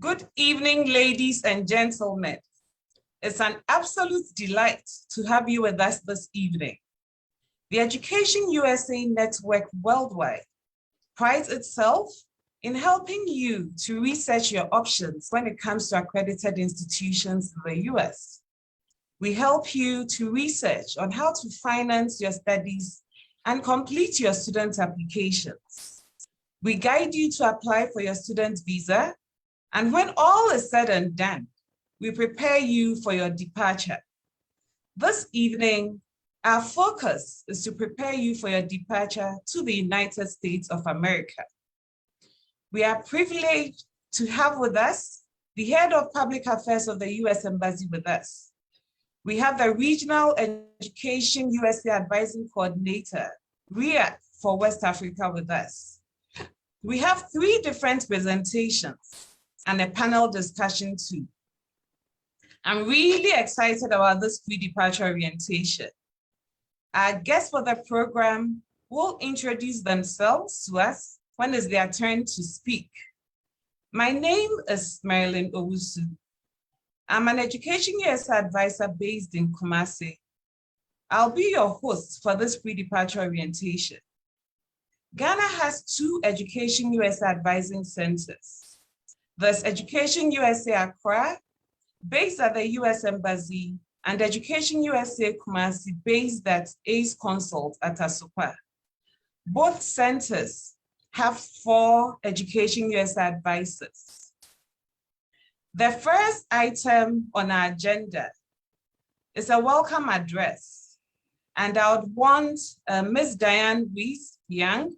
Good evening, ladies and gentlemen. It's an absolute delight to have you with us this evening. The Education USA Network worldwide prides itself in helping you to research your options when it comes to accredited institutions in the US. We help you to research on how to finance your studies and complete your student applications. We guide you to apply for your student visa, and when all is said and done, we prepare you for your departure. This evening, our focus is to prepare you for your departure to the United States of America. We are privileged to have with us the Head of Public Affairs of the U.S. Embassy with us. We have the Regional Education USA Advising Coordinator, REAC, for West Africa with us. We have 3 different presentations and a panel discussion too. I'm really excited about this pre-departure orientation. Our guests for the program will introduce themselves to us when it's their turn to speak. My name is Marilyn Owusu. I'm an Education USA advisor based in Kumasi. I'll be your host for this pre-departure orientation. Ghana has 2 Education USA advising centers. There's Education USA Accra, based at the US Embassy, and Education USA Kumasi, based at ACE Consult at Asokwa. Both centers have 4 Education USA advisors. The first item on our agenda is a welcome address, and I would want Ms. Diane Weiss-Young,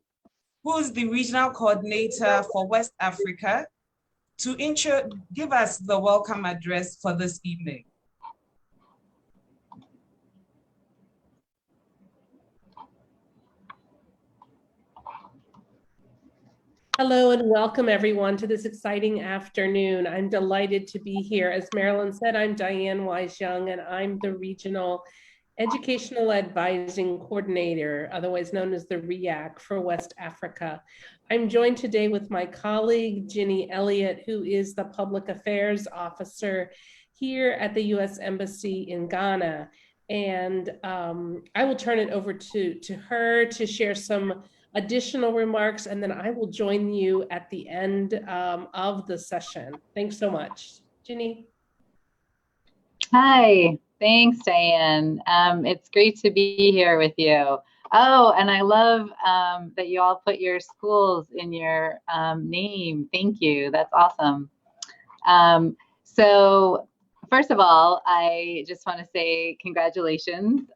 who is the Regional Coordinator for West Africa, to give us the welcome address for this evening. Hello and welcome everyone to this exciting afternoon. I'm delighted to be here. As Marilyn said, I'm Diane Weiss-Young and I'm the Regional Educational Advising Coordinator, otherwise known as the REAC for West Africa. I'm joined today with my colleague, Ginny Elliott, who is the Public Affairs Officer here at the US Embassy in Ghana. And I will turn it over to her to share some additional remarks, and then I will join you at the end of the session. Thanks so much. Ginny. Hi, thanks, Diane. It's great to be here with you. Oh, and I love that you all put your schools in your name. Thank you. That's awesome. So first of all, I just want to say congratulations,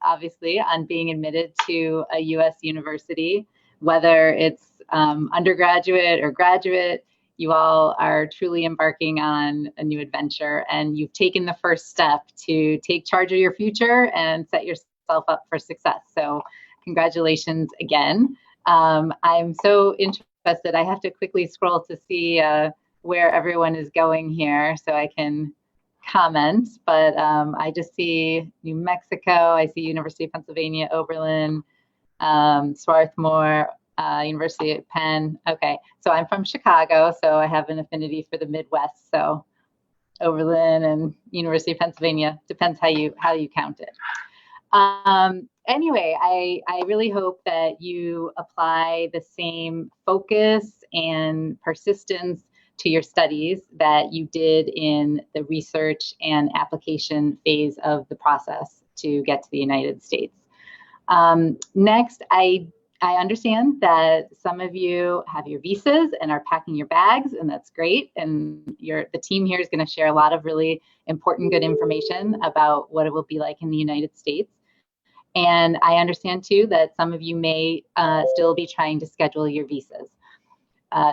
obviously, on being admitted to a U.S. university, whether it's undergraduate or graduate. You all are truly embarking on a new adventure, and you've taken the first step to take charge of your future and set yourself up for success. So congratulations again. I'm so interested. I have to quickly scroll to see where everyone is going here so I can comment, but I just see New Mexico, I see University of Pennsylvania, Oberlin, Swarthmore, University of Penn. Okay, so I'm from Chicago, so I have an affinity for the Midwest. So Oberlin and University of Pennsylvania, depends how you count it. Anyway, I really hope that you apply the same focus and persistence to your studies that you did in the research and application phase of the process to get to the United States. Next, I understand that some of you have your visas and are packing your bags, and that's great. And the team here is going to share a lot of really important, good information about what it will be like in the United States. And I understand too that some of you may still be trying to schedule your visas.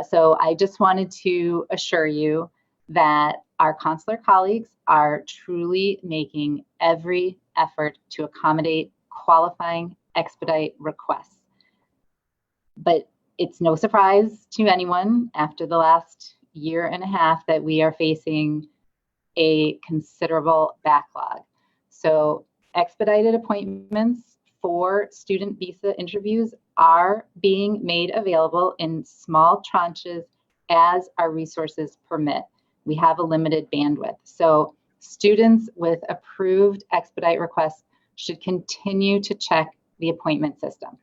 So I just wanted to assure you that our consular colleagues are truly making every effort to accommodate qualifying expedite requests. But it's no surprise to anyone after the last year and a half that we are facing a considerable backlog. So expedited appointments for student visa interviews are being made available in small tranches as our resources permit. We have a limited bandwidth. So students with approved expedite requests should continue to check the appointment system.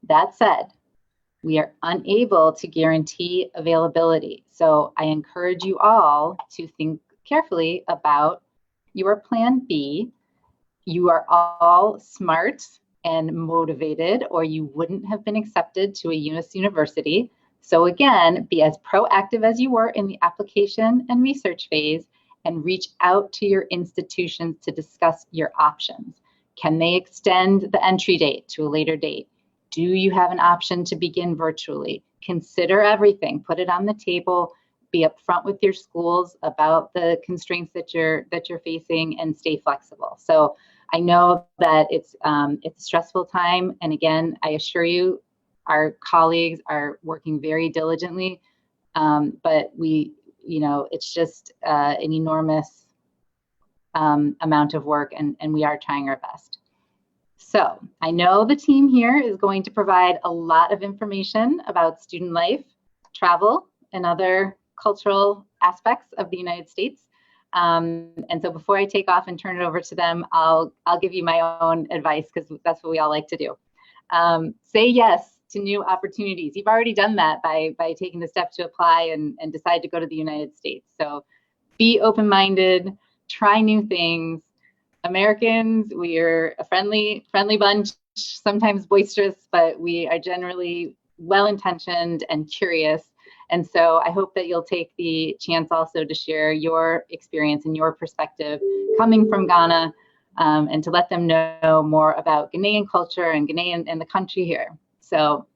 That said, we are unable to guarantee availability. So I encourage you all to think carefully about your plan B. You are all smart and motivated, or you wouldn't have been accepted to a UNIS university. So again, be as proactive as you were in the application and research phase, and reach out to your institutions to discuss your options. Can they extend the entry date to a later date? Do you have an option to begin virtually? Consider everything, put it on the table, be upfront with your schools about the constraints that you're facing, and stay flexible. So I know that it's a stressful time, and again, I assure you, our colleagues are working very diligently, but it's just an enormous amount of work, and we are trying our best. So I know the team here is going to provide a lot of information about student life, travel, and other cultural aspects of the United States. And so before I take off and turn it over to them, I'll give you my own advice, because that's what we all like to do. Say yes to new opportunities. You've already done that by taking the step to apply and decide to go to the United States. So be open-minded, try new things. Americans, we are a friendly bunch, sometimes boisterous, but we are generally well-intentioned and curious. And so I hope that you'll take the chance also to share your experience and your perspective coming from Ghana, and to let them know more about Ghanaian culture and Ghanaian and the country here. So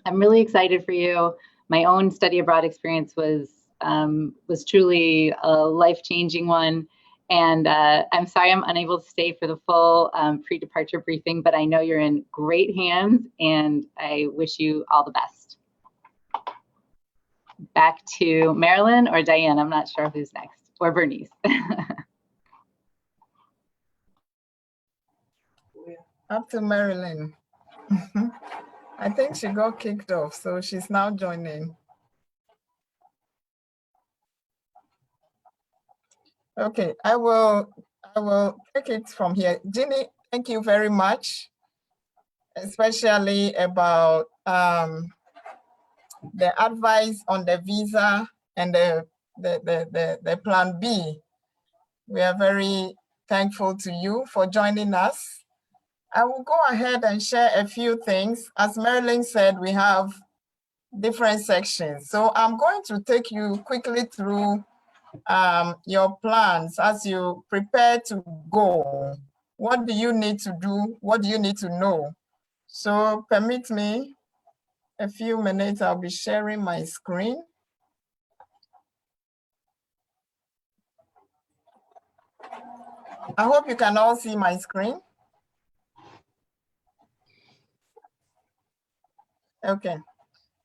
I'm really excited for you. My own study abroad experience was truly a life-changing one. And I'm sorry I'm unable to stay for the full pre-departure briefing, but I know you're in great hands, and I wish you all the best. Back to Marilyn or Diane, I'm not sure who's next, or Bernice. Up to Marilyn. I think she got kicked off, so she's now joining. Okay, I will take it from here. Ginny, thank you very much, especially about the advice on the visa and the plan B. We are very thankful to you for joining us. I will go ahead and share a few things. As Marilyn said, we have different sections. So I'm going to take you quickly through your plans as you prepare to go. What do you need to do? What do you need to know? So permit me a few minutes. I'll be sharing my screen. I hope you can all see my screen. Okay.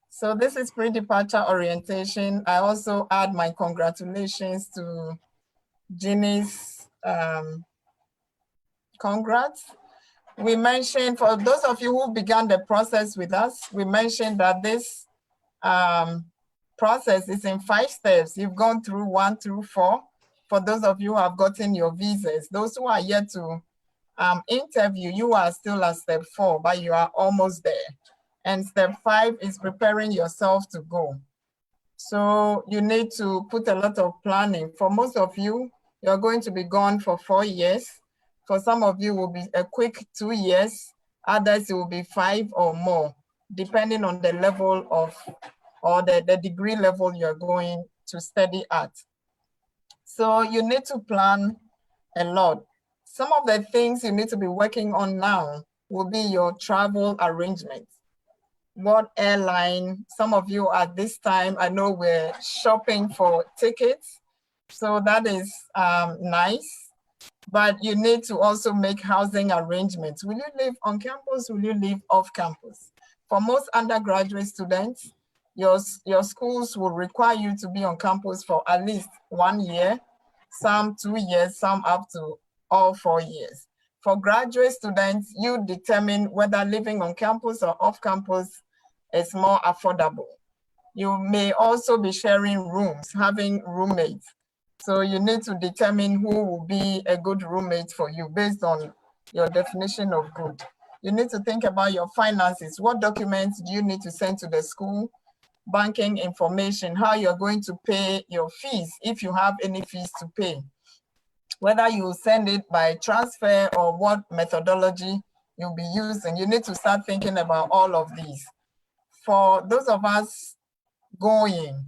So this is pre-departure orientation. I also add my congratulations to Ginny's congrats. We mentioned, for those of you who began the process with us, we mentioned that this process is in 5 steps. You've gone through 1 through 4. For those of you who have gotten your visas, those who are yet to interview, you are still at step 4, but you are almost there. And step 5 is preparing yourself to go. So you need to put a lot of planning. For most of you, you're going to be gone for 4 years. For some of you, it will be a quick 2 years. Others, it will be 5 or more, depending on the level of, or the degree level you're going to study at. So you need to plan a lot. Some of the things you need to be working on now will be your travel arrangements. What airline? Some of you at this time, I know we're shopping for tickets. So that is nice, but you need to also make housing arrangements. Will you live on campus? Will you live off campus? For most undergraduate students, your schools will require you to be on campus for at least 1 year, some 2 years, some up to all 4 years. For graduate students, you determine whether living on campus or off campus is more affordable. You may also be sharing rooms, having roommates. So you need to determine who will be a good roommate for you based on your definition of good. You need to think about your finances. What documents do you need to send to the school? Banking information, how you're going to pay your fees, if you have any fees to pay. Whether you send it by transfer or what methodology you'll be using. You need to start thinking about all of these. For those of us going,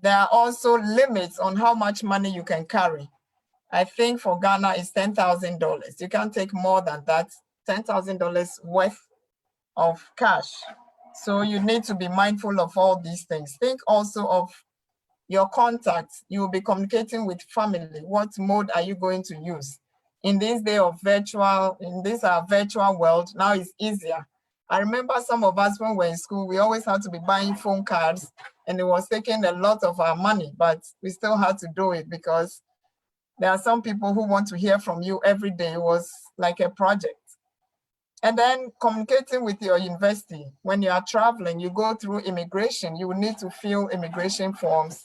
there are also limits on how much money you can carry. I think for Ghana it's $10,000. You can't take more than that, $10,000 worth of cash. So you need to be mindful of all these things. Think also of your contacts. You will be communicating with family. What mode are you going to use? In this day of virtual, in this virtual world, now it's easier. I remember some of us when we were in school, we always had to be buying phone cards and it was taking a lot of our money, but we still had to do it because there are some people who want to hear from you every day. It was like a project. And then communicating with your university. When you are traveling, you go through immigration, you will need to fill immigration forms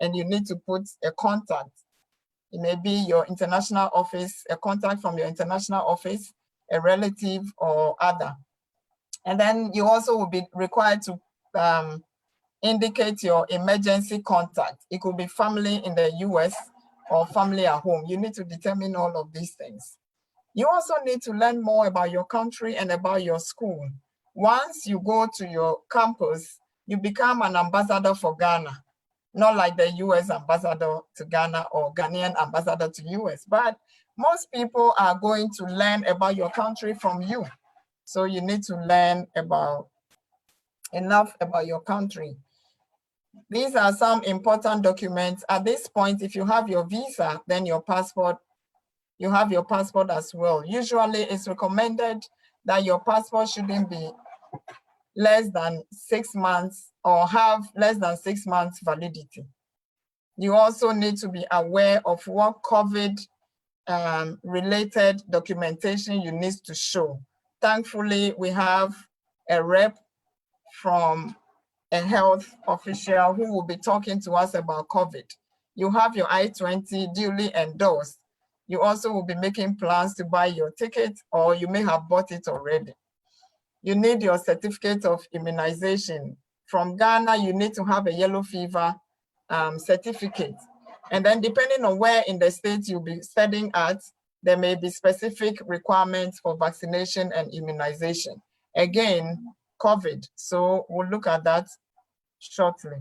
and you need to put a contact. It may be your international office, a contact from your international office, a relative or other. And then you also will be required to indicate your emergency contact. It could be family in the US or family at home. You need to determine all of these things. You also need to learn more about your country and about your school. Once you go to your campus, you become an ambassador for Ghana, not like the US ambassador to Ghana or Ghanaian ambassador to US, but most people are going to learn about your country from you. So you need to learn enough about your country. These are some important documents. At this point, if you have your visa, then your passport, you have your passport as well. Usually it's recommended that your passport shouldn't be less than 6 months or have less than 6 months validity. You also need to be aware of what COVID related documentation you need to show. Thankfully, we have a rep from a health official who will be talking to us about COVID. You have your I-20 duly endorsed. You also will be making plans to buy your ticket, or you may have bought it already. You need your certificate of immunization. From Ghana, you need to have a yellow fever certificate. And then depending on where in the state you'll be studying at, there may be specific requirements for vaccination and immunization. Again, COVID, so we'll look at that shortly.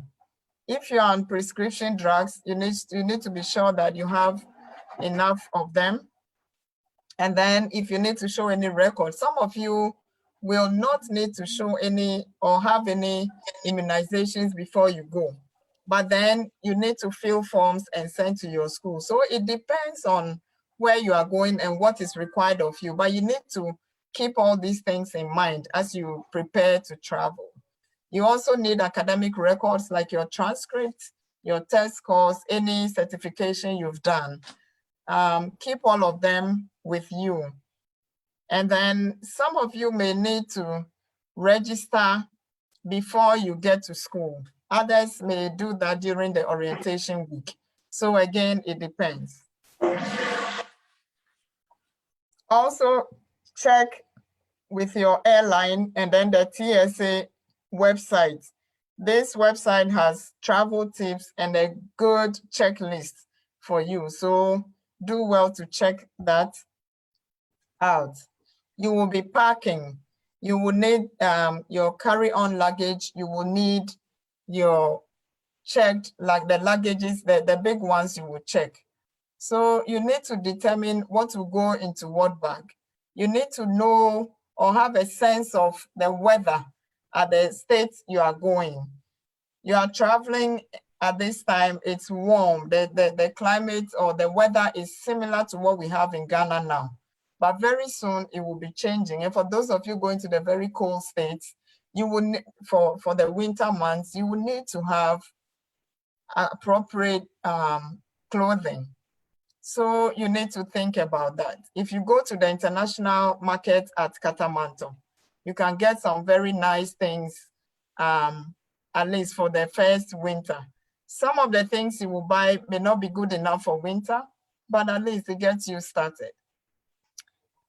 If you're on prescription drugs, you need to be sure that you have enough of them. And then if you need to show any record, some of you will not need to show any or have any immunizations before you go. But then you need to fill forms and send to your school. So it depends on where you are going and what is required of you. But you need to keep all these things in mind as you prepare to travel. You also need academic records like your transcripts, your test scores, any certification you've done. Keep all of them with you. And then some of you may need to register before you get to school. Others may do that during the orientation week. So again, it depends. Also check with your airline and then the TSA website. This website has travel tips and a good checklist for you. So do well to check that out. You will be packing. You will need your carry-on luggage. You will need your checked, like the luggages, the big ones you will check. So you need to determine what will go into what bag. You need to know or have a sense of the weather at the state you are going. You are traveling at this time, it's warm. The climate or the weather is similar to what we have in Ghana now. But very soon it will be changing. And for those of you going to the very cold states, you will need, for the winter months, you will need to have appropriate clothing. So you need to think about that. If you go to the international market at Katamanto, you can get some very nice things at least for the first winter. Some of the things you will buy may not be good enough for winter, but at least it gets you started.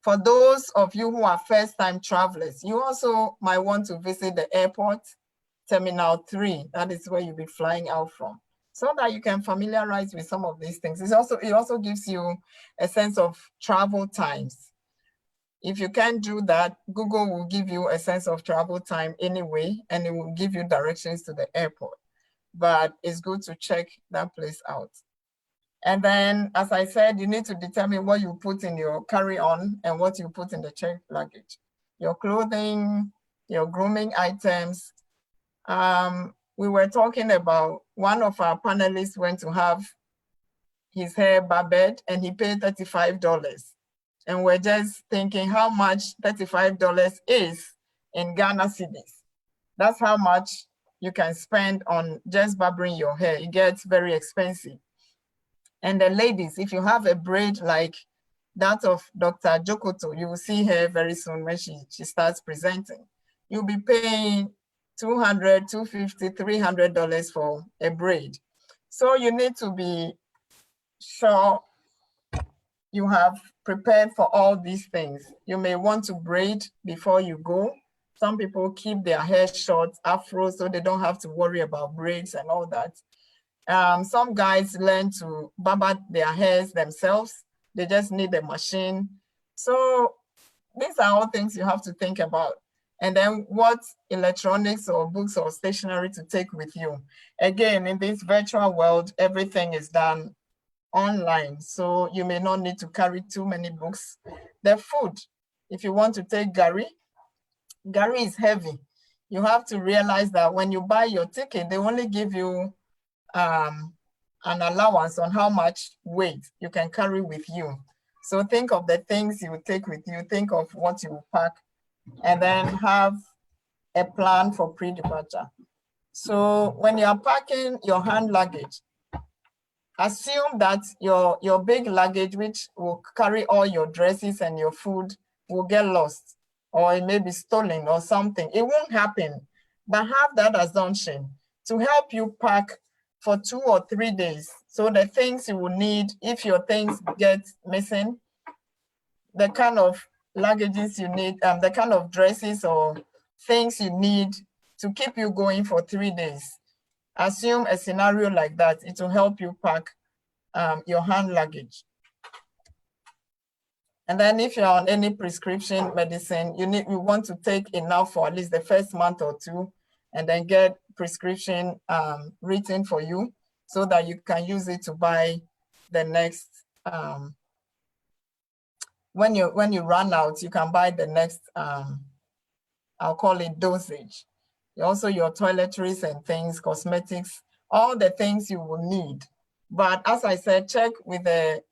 For those of you who are first-time travelers, you also might want to visit the airport, Terminal 3, that is where you'll be flying out from, so that you can familiarize with some of these things. It also gives you a sense of travel times. If you can't do that, Google will give you a sense of travel time anyway, and it will give you directions to the airport. But it's good to check that place out. And then, as I said, you need to determine what you put in your carry-on and what you put in the checked luggage. Your clothing, your grooming items. We were talking about one of our panelists went to have his hair barbed and he paid $35. And we're just thinking how much $35 is in Ghana cedis. That's how much you can spend on just barbering your hair. It gets very expensive. And the ladies, if you have a braid like that of Dr. Jokoto, you will see her very soon when she starts presenting. You'll be paying $200, $250, $300 for a braid. So you need to be sure you have prepared for all these things. You may want to braid before you go. Some people keep their hair short, afro, so they don't have to worry about braids and all that. Some guys learn to barb their hairs themselves. They just need a machine. So these are all things you have to think about. And then what electronics or books or stationery to take with you. Again, in this virtual world, everything is done online. So you may not need to carry too many books. The food, if you want to take Gary is heavy. You have to realize that when you buy your ticket, they only give you an allowance on how much weight you can carry with you. So think of the things you take with you, think of what you will pack, and then have a plan for pre-departure. So when you are packing your hand luggage, assume that your big luggage, which will carry all your dresses and your food, will get lost, or it may be stolen or something. It won't happen, but have that assumption to help you pack for 2 or 3 days. So the things you will need, if your things get missing, the kind of luggages you need, the kind of dresses or things you need to keep you going for 3 days. Assume a scenario like that. It will help you pack your hand luggage. And then if you're on any prescription medicine, you want to take enough for at least the first month or 2, and then get prescription written for you so that you can use it to buy the next, when you run out, you can buy the next, I'll call it dosage. Also your toiletries and things, cosmetics, all the things you will need. But as I said, check with the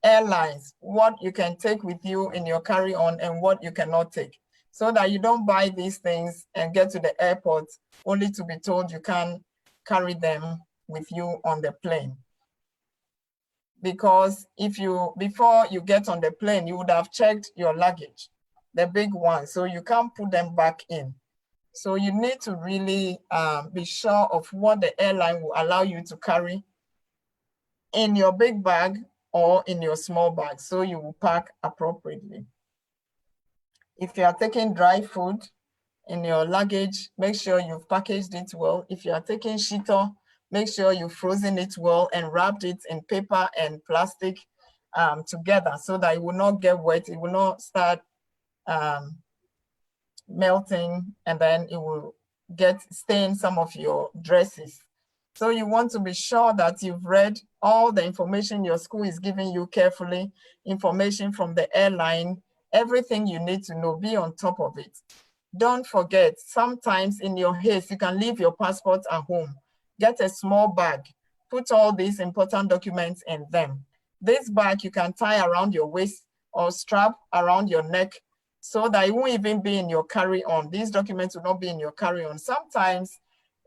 airlines, what you can take with you in your carry-on and what you cannot take, so that you don't buy these things and get to the airport only to be told you can't carry them with you on the plane. Because before you get on the plane, you would have checked your luggage, the big one, so you can't put them back in. So you need to really be sure of what the airline will allow you to carry in your big bag or in your small bag, so you will pack appropriately. If you are taking dry food in your luggage, make sure you've packaged it well. If you are taking shito, make sure you've frozen it well and wrapped it in paper and plastic together so that it will not get wet, it will not start melting, and then it will stain some of your dresses. So you want to be sure that you've read all the information your school is giving you carefully, information from the airline, everything you need to know, be on top of it. Don't forget, sometimes in your haste, you can leave your passport at home. Get a small bag, put all these important documents in them. This bag you can tie around your waist or strap around your neck so that it won't even be in your carry-on. These documents will not be in your carry-on. Sometimes,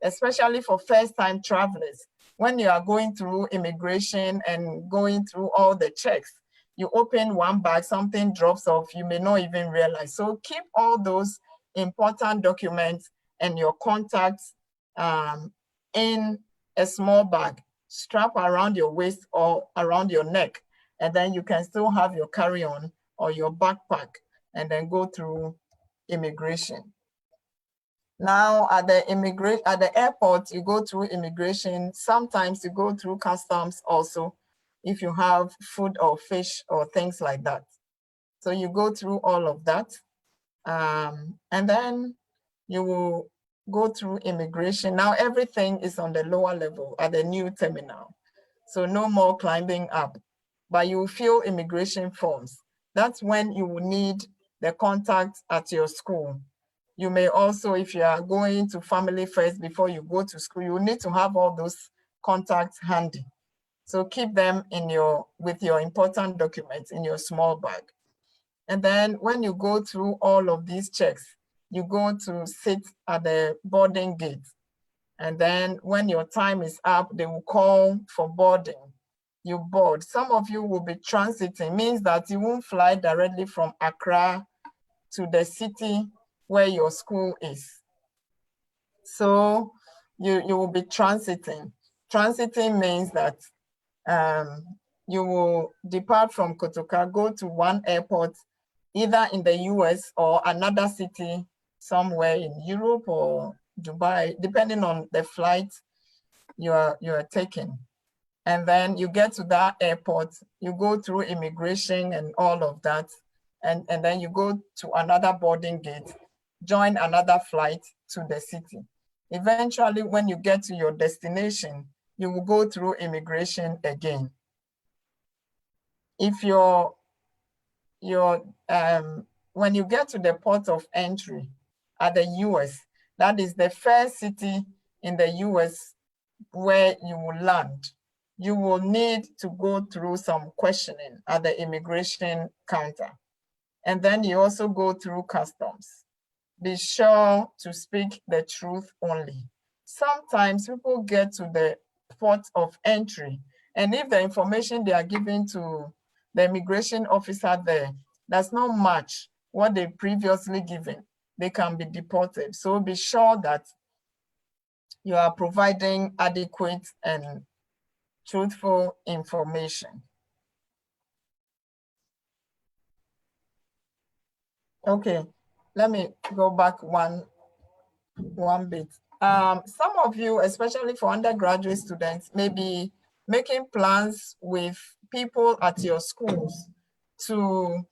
especially for first-time travelers, when you are going through immigration and going through all the checks, you open one bag, something drops off, you may not even realize. So keep all those important documents and your contacts in a small bag, strap around your waist or around your neck, and then you can still have your carry-on or your backpack and then go through immigration. Now at the airport, you go through immigration. Sometimes you go through customs also, if you have food or fish or things like that. So you go through all of that. And then you will go through immigration. Now everything is on the lower level at the new terminal. So no more climbing up, but you will fill immigration forms. That's when you will need the contact at your school. You may also, if you are going to Family First before you go to school, you need to have all those contacts handy. So keep them with your important documents in your small bag. And then when you go through all of these checks, you go to sit at the boarding gate. And then when your time is up, they will call for boarding. You board. Some of you will be transiting, means that you won't fly directly from Accra to the city where your school is. So you will be transiting. Transiting means that you will depart from Kotoka, go to one airport, either in the US or another city somewhere in Europe or Dubai, depending on the flight you are taking. And then you get to that airport, you go through immigration and all of that, and then you go to another boarding gate, join another flight to the city. Eventually, when you get to your destination, you will go through immigration again. If when you get to the port of entry at the US, that is the first city in the US where you will land, you will need to go through some questioning at the immigration counter. And then you also go through customs. Be sure to speak the truth only. Sometimes people get to the port of entry, and if the information they are giving to the immigration officer there does not match what they previously given, they can be deported. So be sure that you are providing adequate and truthful information. Okay, let me go back one bit. Some of you, especially for undergraduate students, may be making plans with people at your schools to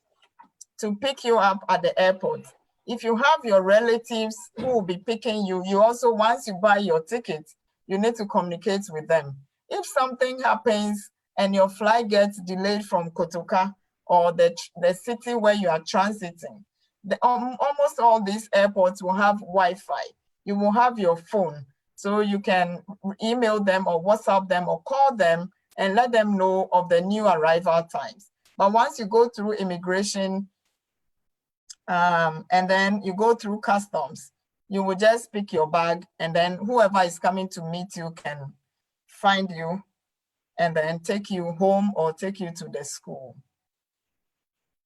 pick you up at the airport. If you have your relatives who will be picking you, you also, once you buy your ticket, you need to communicate with them. If something happens and your flight gets delayed from Kotoka or the city where you are transiting, almost all these airports will have Wi-Fi. You will have your phone, so you can email them or WhatsApp them or call them and let them know of the new arrival times. But once you go through immigration, and then you go through customs, you will just pick your bag, and then whoever is coming to meet you can find you and then take you home or take you to the school.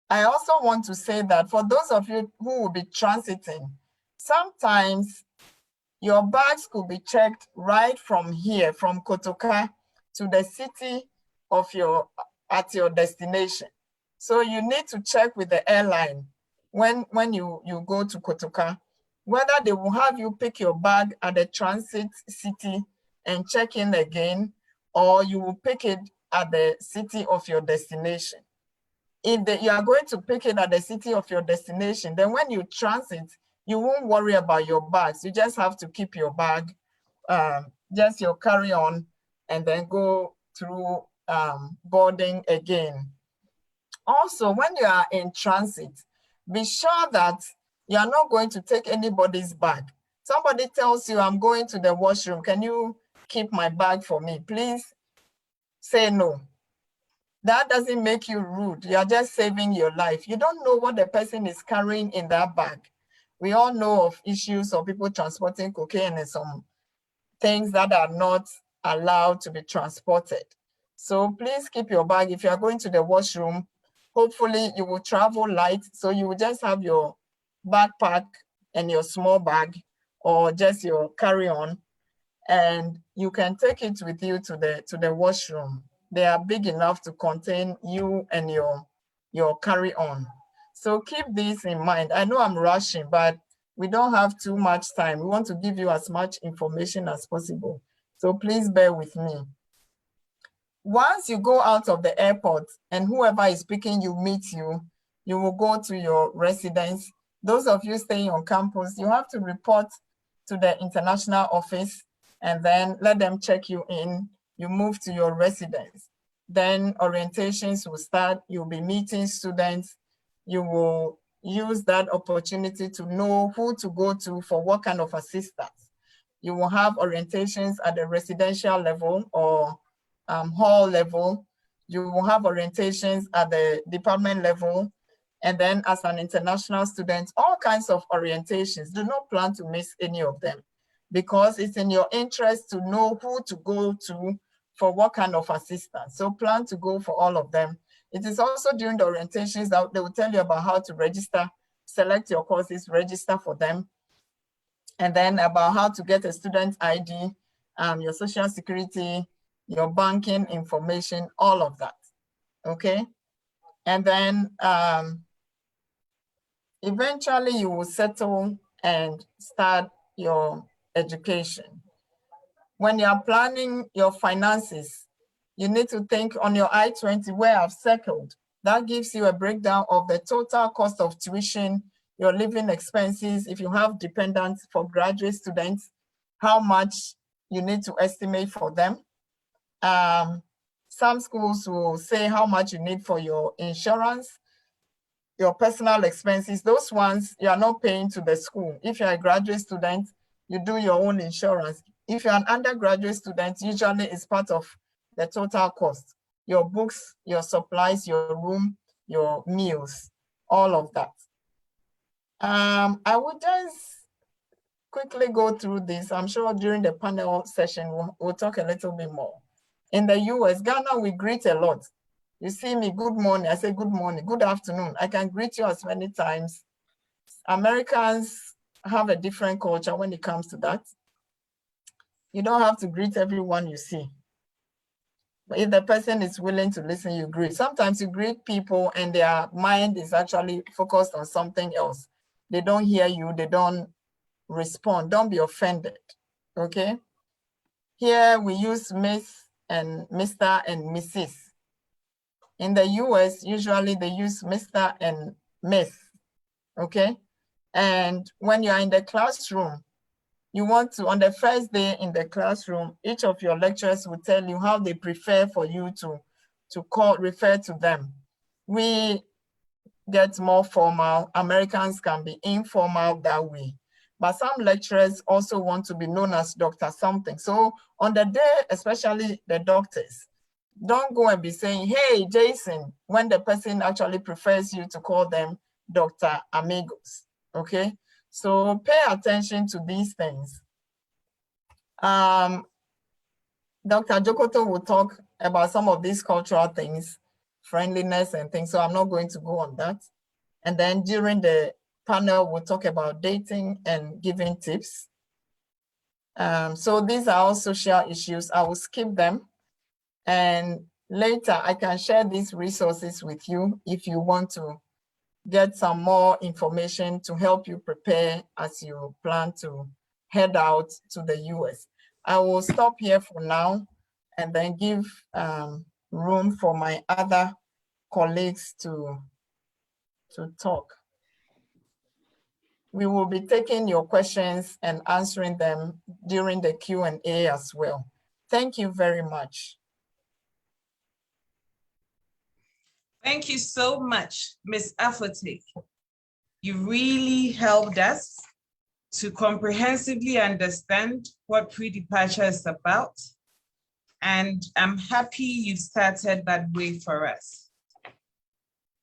I also want to say that for those of you who will be transiting, sometimes your bags could be checked right from here, from Kotoka to the city of at your destination. So you need to check with the airline when you go to Kotoka, whether they will have you pick your bag at the transit city and check in again, or you will pick it at the city of your destination. If you are going to pick it at the city of your destination, then when you transit, you won't worry about your bags. You just have to keep your bag, just your carry-on, and then go through boarding again. Also, when you are in transit, be sure that you are not going to take anybody's bag. Somebody tells you, I'm going to the washroom, can you keep my bag for me? Please say no. That doesn't make you rude. You are just saving your life. You don't know what the person is carrying in that bag. We all know of issues of people transporting cocaine and some things that are not allowed to be transported. So please keep your bag. If you are going to the washroom, hopefully you will travel light. So you will just have your backpack and your small bag, or just your carry-on, and you can take it with you to the washroom. They are big enough to contain you and your carry-on. So keep this in mind. I know I'm rushing, but we don't have too much time. We want to give you as much information as possible. So please bear with me. Once you go out of the airport and whoever is picking you meets you, you will go to your residence. Those of you staying on campus, you have to report to the international office and then let them check you in. You move to your residence. Then orientations will start. You'll be meeting students. You will use that opportunity to know who to go to for what kind of assistance. You will have orientations at the residential level or hall level. You will have orientations at the department level. And then as an international student, all kinds of orientations. Do not plan to miss any of them because it's in your interest to know who to go to for what kind of assistance. So plan to go for all of them. It is also during the orientations that they will tell you about how to register, select your courses, register for them, and then about how to get a student ID, your social security, your banking information, all of that, okay? And then eventually you will settle and start your education. When you are planning your finances, you need to think on your I-20 where I've circled. That gives you a breakdown of the total cost of tuition, your living expenses, if you have dependents for graduate students, how much you need to estimate for them. Some schools will say how much you need for your insurance, your personal expenses. Those ones you are not paying to the school. If you're a graduate student, you do your own insurance. If you're an undergraduate student, usually it's part of the total cost. Your books, your supplies, your room, your meals, all of that. I will just quickly go through this. I'm sure during the panel session, we'll talk a little bit more. In the US, Ghana, we greet a lot. You see me, good morning, I say good morning, good afternoon. I can greet you as many times. Americans have a different culture when it comes to that. You don't have to greet everyone you see. But if the person is willing to listen, you greet. Sometimes you greet people and their mind is actually focused on something else. They don't hear you, they don't respond. Don't be offended, okay? Here we use Miss and Mr. and Mrs. In the US, usually they use Mr. and Miss, okay? And when you're in the classroom, you want to, on the first day in the classroom, each of your lecturers will tell you how they prefer for you to refer to them. We get more formal. Americans can be informal that way. But some lecturers also want to be known as Dr. something. So on the day, especially the doctors, don't go and be saying, hey, Jason, when the person actually prefers you to call them Dr. Amigos, okay? So pay attention to these things. Dr. Jokoto will talk about some of these cultural things, friendliness and things, so I'm not going to go on that. And then during the panel, we'll talk about dating and giving tips. So these are all social issues. I will skip them. And later I can share these resources with you if you want to get some more information to help you prepare as you plan to head out to the US. I will stop here for now and then give room for my other colleagues to talk. We will be taking your questions and answering them during the Q&A as well. Thank you very much. Thank you so much, Ms. Afote. You really helped us to comprehensively understand what pre-departure is about. And I'm happy you started that way for us.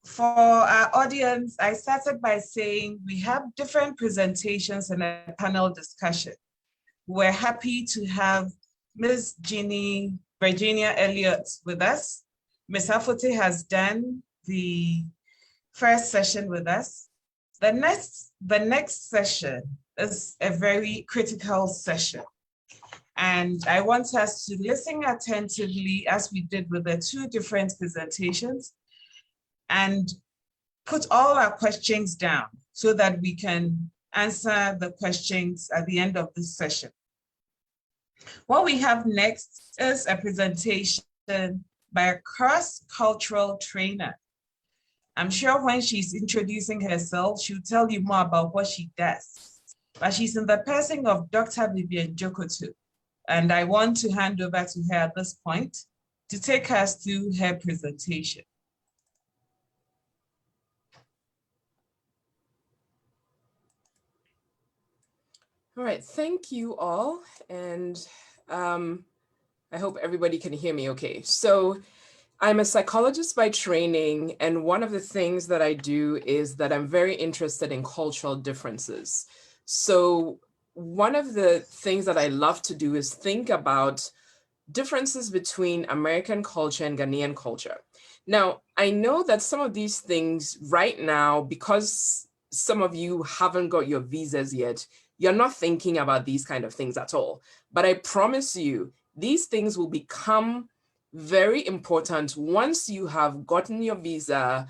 For our audience, I started by saying we have different presentations and a panel discussion. We're happy to have Ms. Virginia Elliott with us. Ms. Afote has done the first session with us. The next session is a very critical session. And I want us to listen attentively as we did with the two different presentations and put all our questions down so that we can answer the questions at the end of this session. What we have next is a presentation by a cross-cultural trainer. I'm sure when she's introducing herself, she'll tell you more about what she does. But she's in the person of Dr. Vivian Jokoto. And I want to hand over to her at this point to take us through her presentation. All right, thank you all. And I hope everybody can hear me okay. So I'm a psychologist by training, and one of the things that I do is that I'm very interested in cultural differences. So one of the things that I love to do is think about differences between American culture and Ghanaian culture. Now, I know that some of these things right now, because some of you haven't got your visas yet, you're not thinking about these kind of things at all. But I promise you, these things will become very important once you have gotten your visa,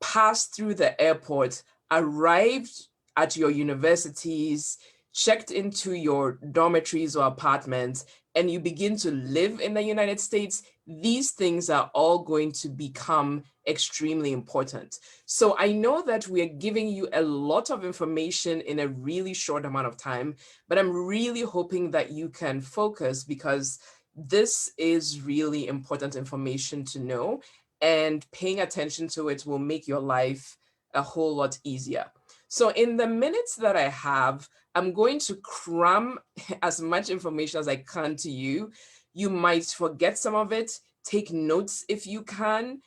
passed through the airport, arrived at your universities, checked into your dormitories or apartments, and you begin to live in the United States. These things are all going to become extremely important. So I know that we are giving you a lot of information in a really short amount of time, but I'm really hoping that you can focus, because this is really important information to know, and paying attention to it will make your life a whole lot easier. So in the minutes that I have, I'm going to cram as much information as I can to you. You might forget some of it. Take notes if you can.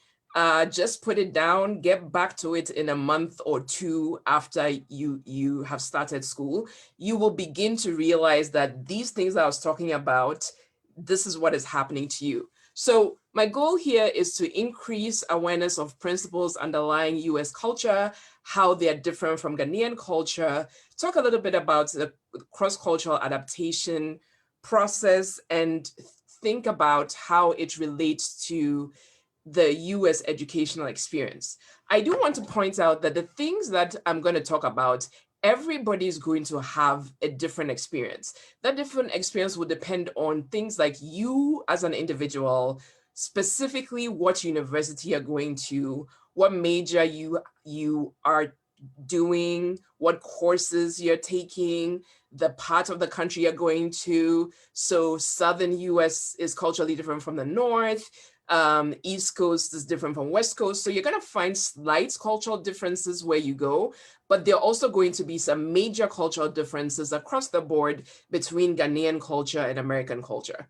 Just put it down, get back to it in a month or two after you have started school. You will begin to realize that these things that I was talking about, this is what is happening to you. So my goal here is to increase awareness of principles underlying US culture, how they are different from Ghanaian culture, talk a little bit about the cross-cultural adaptation process, and think about how it relates to the US educational experience. I do want to point out that the things that I'm going to talk about, everybody is going to have a different experience. That different experience will depend on things like you as an individual, specifically what university you're going to, what major you are doing, what courses you're taking, the part of the country you're going to. So Southern US is culturally different from the North. East Coast is different from West Coast. So you're going to find slight cultural differences where you go, but there are also going to be some major cultural differences across the board between Ghanaian culture and American culture.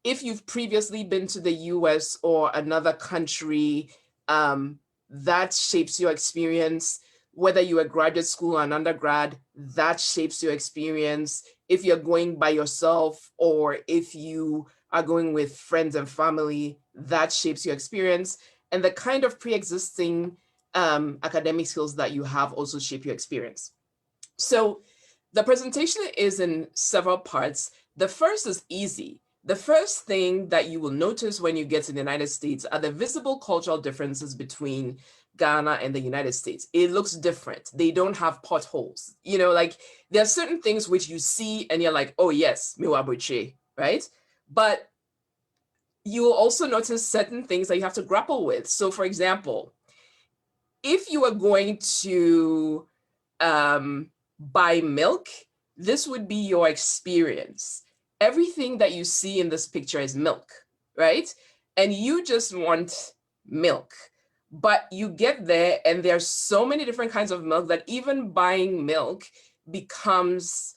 If you've previously been to the US or another country, that shapes your experience. Whether you're a graduate school or an undergrad, that shapes your experience. If you're going by yourself or if you are going with friends and family, that shapes your experience. And the kind of pre-existing academic skills that you have also shape your experience. So the presentation is in several parts. The first is easy. The first thing that you will notice when you get to the United States are the visible cultural differences between Ghana and the United States. It looks different. They don't have potholes. You know, like there are certain things which you see and you're like, oh yes, miwabuche, right? But you will also notice certain things that you have to grapple with. So for example, if you are going to buy milk, this would be your experience. Everything that you see in this picture is milk, right? And you just want milk. But you get there and there's so many different kinds of milk that even buying milk becomes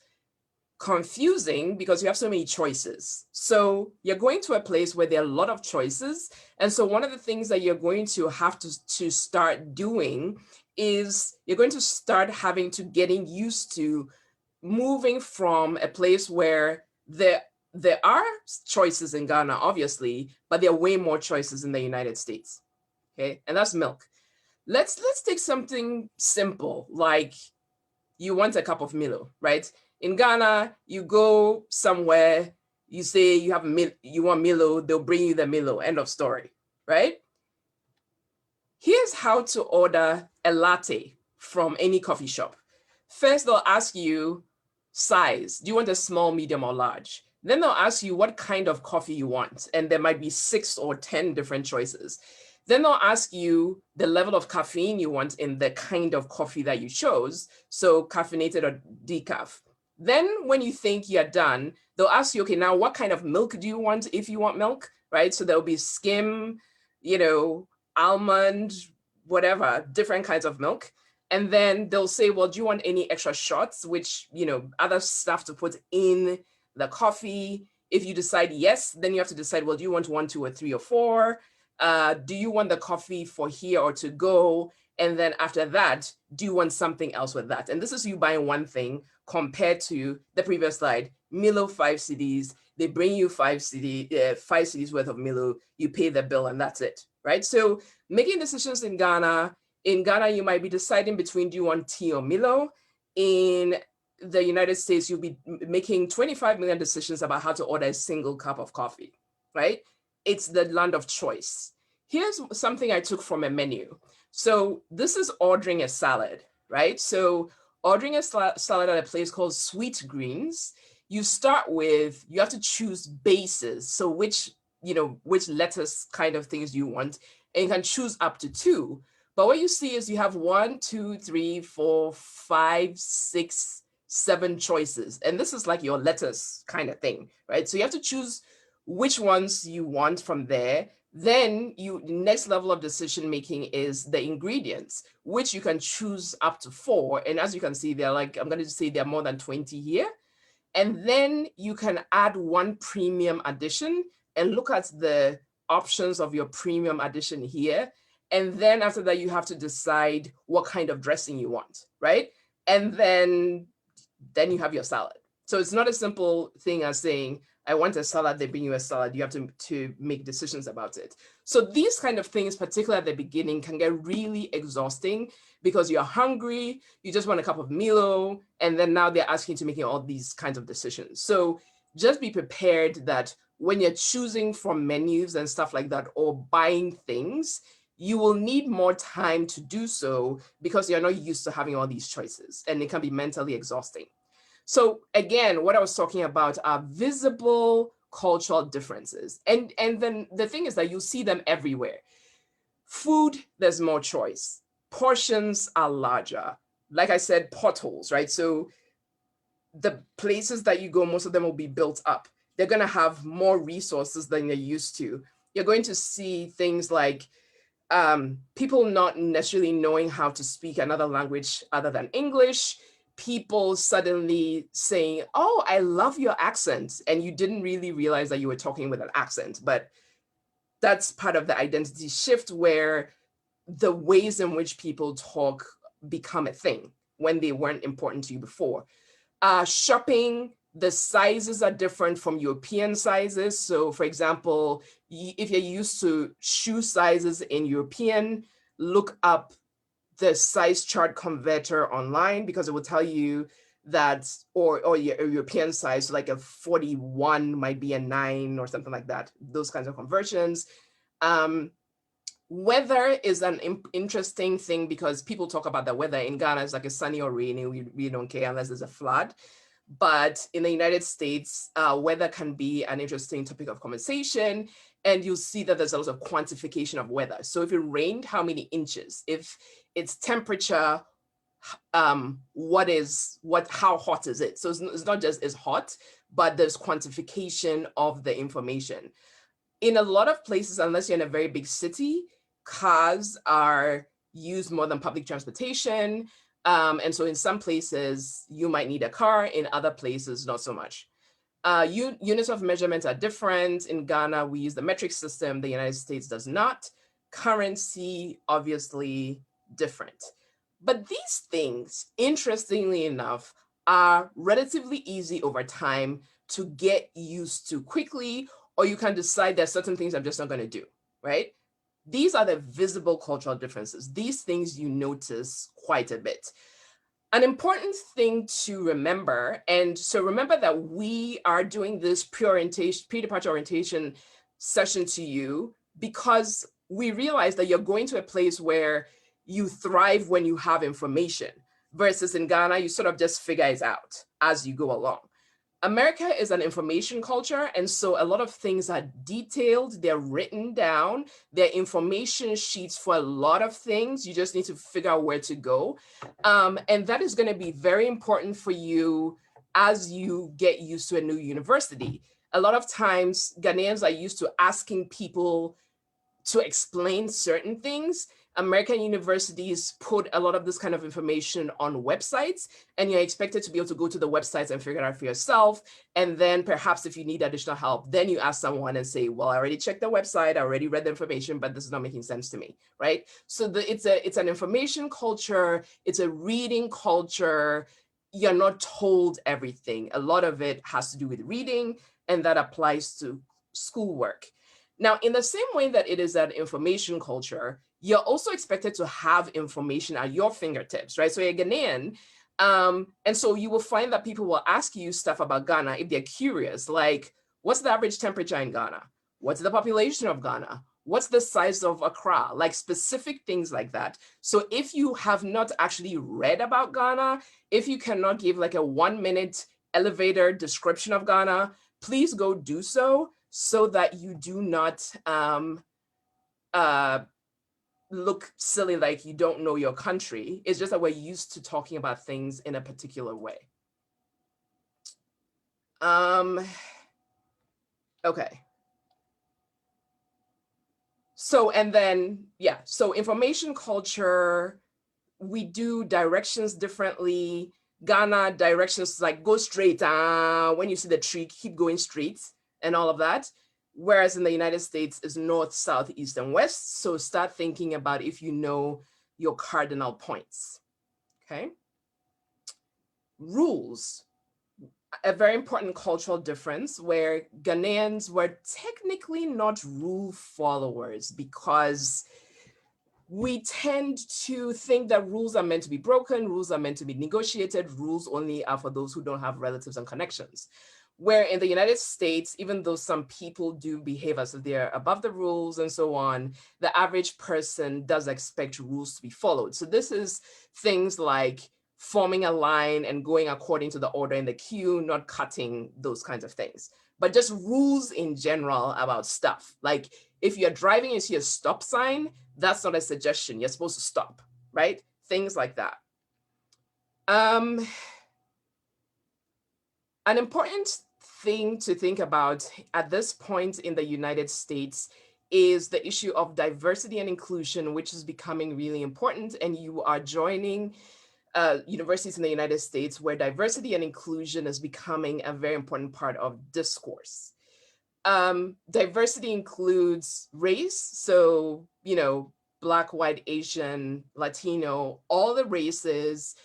confusing because you have so many choices. So you're going to a place where there are a lot of choices. And so one of the things that you're going to have to start doing is you're going to start having to getting used to moving from a place where there are choices in Ghana, obviously, but there are way more choices in the United States. Okay, and that's milk. Let's take something simple like you want a cup of Milo, right? In Ghana, you go somewhere, you say you want Milo, they'll bring you the Milo, end of story, right? Here's how to order a latte from any coffee shop. First, they'll ask you size. Do you want a small, medium, or large? Then they'll ask you what kind of coffee you want, and there might be 6 or 10 different choices. Then they'll ask you the level of caffeine you want in the kind of coffee that you chose, so caffeinated or decaf. Then when you think you're done, they'll ask you, okay, now what kind of milk do you want if you want milk, right? So there'll be skim, almond, whatever, different kinds of milk. And then they'll say, well, do you want any extra shots, which, other stuff to put in the coffee? If you decide yes, then you have to decide, well, do you want 1, 2, or 3, or 4? Do you want the coffee for here or to go? And then after that, do you want something else with that? And this is you buying one thing compared to the previous slide, Milo 5 cedis. They bring you 5 cedis worth of Milo, you pay the bill, and that's it, right? So making decisions in Ghana, you might be deciding between, do you want tea or Milo? In the United States, you'll be making 25 million decisions about how to order a single cup of coffee, right? It's the land of choice. Here's something I took from a menu. So this is ordering a salad, right? So ordering a salad at a place called Sweet Greens, you start with, you have to choose bases. So which lettuce kind of things you want, and you can choose up to 2. But what you see is you have 1, 2, 3, 4, 5, 6, 7 choices. And this is like your lettuce kind of thing, right? So you have to choose which ones you want from there. Then the next level of decision making is the ingredients, which you can choose up to 4. And as you can see, they're like, I'm going to say there are more than 20 here. And then you can add 1 premium addition and look at the options of your premium addition here. And then after that, you have to decide what kind of dressing you want, right? And then you have your salad. So it's not a simple thing as saying, I want a salad, they bring you a salad. You have to make decisions about it. So these kind of things, particularly at the beginning, can get really exhausting because you're hungry, you just want a cup of Milo, and then now they're asking you to make all these kinds of decisions. So just be prepared that when you're choosing from menus and stuff like that, or buying things, you will need more time to do so because you're not used to having all these choices, and it can be mentally exhausting. So again, what I was talking about are visible cultural differences. And then the thing is that you see them everywhere. Food, there's more choice. Portions are larger. Like I said, potholes, right? So the places that you go, most of them will be built up. They're going to have more resources than you're used to. You're going to see things like people not necessarily knowing how to speak another language other than English, people suddenly saying, oh, I love your accent. And you didn't really realize that you were talking with an accent, but that's part of the identity shift where the ways in which people talk become a thing when they weren't important to you before. Shopping, the sizes are different from European sizes. So for example, if you're used to shoe sizes in European, look up the size chart converter online, because it will tell you that, or your European size, like a 41 might be a 9 or something like that, those kinds of conversions. Weather is an interesting thing because people talk about the weather in Ghana. It's like a sunny or rainy, we don't care unless there's a flood. But in the United States, weather can be an interesting topic of conversation. And you'll see that there's a lot of quantification of weather. So if it rained, how many inches? If it's temperature, how hot is it? So it's not just it's hot, but there's quantification of the information. In a lot of places, unless you're in a very big city, cars are used more than public transportation. And so in some places, you might need a car. In other places, not so much. Units of measurement are different. In Ghana, we use the metric system. The United States does not. Currency, obviously different. But these things, interestingly enough, are relatively easy over time to get used to quickly, or you can decide there's certain things I'm just not going to do, right? These are the visible cultural differences. These things you notice quite a bit. An important thing to remember, and so remember that we are doing this pre-departure orientation session to you because we realize that you're going to a place where you thrive when you have information, versus in Ghana, you sort of just figure it out as you go along. America is an information culture, and so a lot of things are detailed, they're written down, they're information sheets for a lot of things. You just need to figure out where to go. And that is going to be very important for you as you get used to a new university. A lot of times, Ghanaians are used to asking people to explain certain things. American universities put a lot of this kind of information on websites, and you're expected to be able to go to the websites and figure it out for yourself. And then perhaps if you need additional help, then you ask someone and say, well, I already checked the website, I already read the information, but this is not making sense to me, right? So it's an information culture, it's a reading culture. You're not told everything. A lot of it has to do with reading, and that applies to schoolwork. Now, in the same way that it is an information culture, you're also expected to have information at your fingertips, right? So you're Ghanaian, and so you will find that people will ask you stuff about Ghana if they're curious, like, what's the average temperature in Ghana? What's the population of Ghana? What's the size of Accra? Like specific things like that. So if you have not actually read about Ghana, if you cannot give like a 1-minute elevator description of Ghana, please go do so that you do not look silly like you don't know your country. It's just that we're used to talking about things in a particular way. Okay. So, and then, yeah, so information culture, we do directions differently. Ghana, directions like go straight, when you see the tree, keep going straight and all of that. Whereas in the United States is north, south, east, and west. So start thinking about if you know your cardinal points, okay? Rules, a very important cultural difference where Ghanaians were technically not rule followers because we tend to think that rules are meant to be broken, rules are meant to be negotiated, rules only are for those who don't have relatives and connections. Where in the United States, even though some people do behave as if they're above the rules and so on, the average person does expect rules to be followed. So this is things like forming a line and going according to the order in the queue, not cutting, those kinds of things. But just rules in general about stuff. Like if you're driving and you see a stop sign, that's not a suggestion. You're supposed to stop, right? Things like that. An important thing to think about at this point in the United States is the issue of diversity and inclusion, which is becoming really important. And you are joining universities in the United States where diversity and inclusion is becoming a very important part of discourse. Diversity includes race. So, you know, Black, white, Asian, Latino, all the races.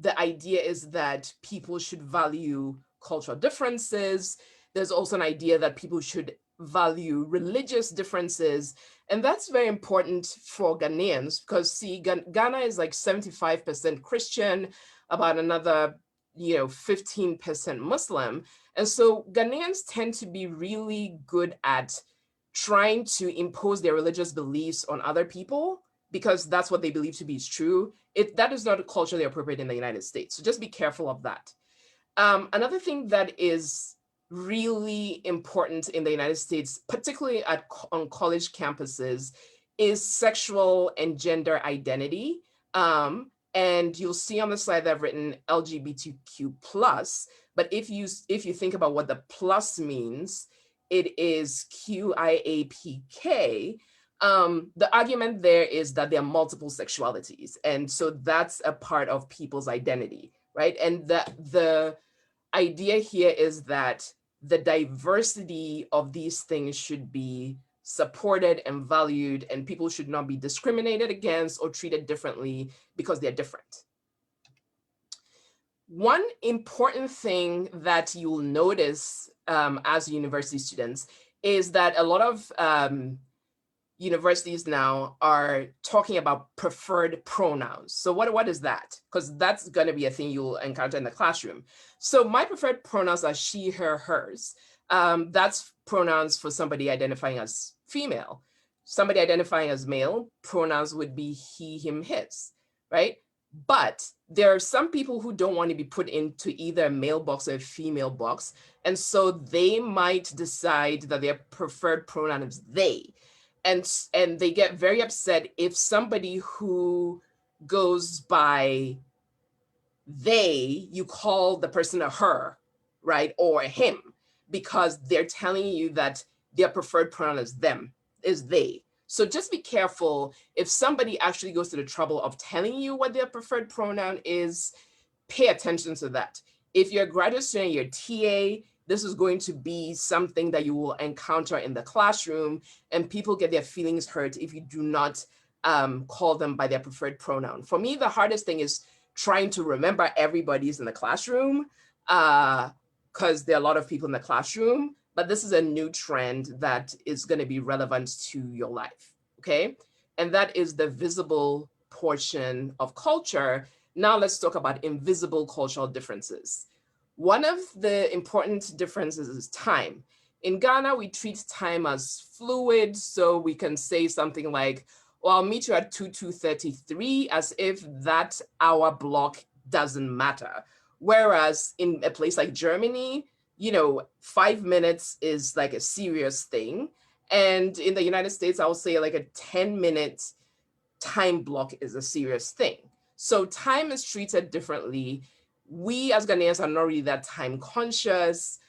The idea is that people should value cultural differences. There's also an idea that people should value religious differences. And that's very important for Ghanaians because see, Ghana is like 75% Christian, about another, 15% Muslim. And so Ghanaians tend to be really good at trying to impose their religious beliefs on other people because that's what they believe to be true. That is not culturally appropriate in the United States. So just be careful of that. Another thing that is really important in the United States, particularly on college campuses, is sexual and gender identity. And you'll see on the slide that I've written LGBTQ+, but if you think about what the plus means, it is QIAPK. The argument there is that there are multiple sexualities. And so that's a part of people's identity, right? And the idea here is that the diversity of these things should be supported and valued, and people should not be discriminated against or treated differently because they're different. One important thing that you'll notice as university students is that a lot of universities now are talking about preferred pronouns. So what is that? Because that's going to be a thing you'll encounter in the classroom. So my preferred pronouns are she, her, hers. That's pronouns for somebody identifying as female. Somebody identifying as male, pronouns would be he, him, his, right? But there are some people who don't want to be put into either a male box or a female box. And so they might decide that their preferred pronoun is they. And they get very upset if somebody who goes by they, you call the person a her, right? Or a him, because they're telling you that their preferred pronoun is them, is they. So just be careful if somebody actually goes to the trouble of telling you what their preferred pronoun is, pay attention to that. If you're a graduate student, you're TA, this is going to be something that you will encounter in the classroom, and people get their feelings hurt if you do not call them by their preferred pronoun. For me, the hardest thing is trying to remember everybody's in the classroom, because there are a lot of people in the classroom, but this is a new trend that is going to be relevant to your life, okay? And that is the visible portion of culture. Now let's talk about invisible cultural differences. One of the important differences is time. In Ghana, we treat time as fluid, so we can say something like, well, I'll meet you at 2:33, as if that hour block doesn't matter. Whereas in a place like Germany, 5 minutes is like a serious thing. And in the United States, I would say like a 10-minute time block is a serious thing. So time is treated differently. We as Ghanaians are not really that time conscious,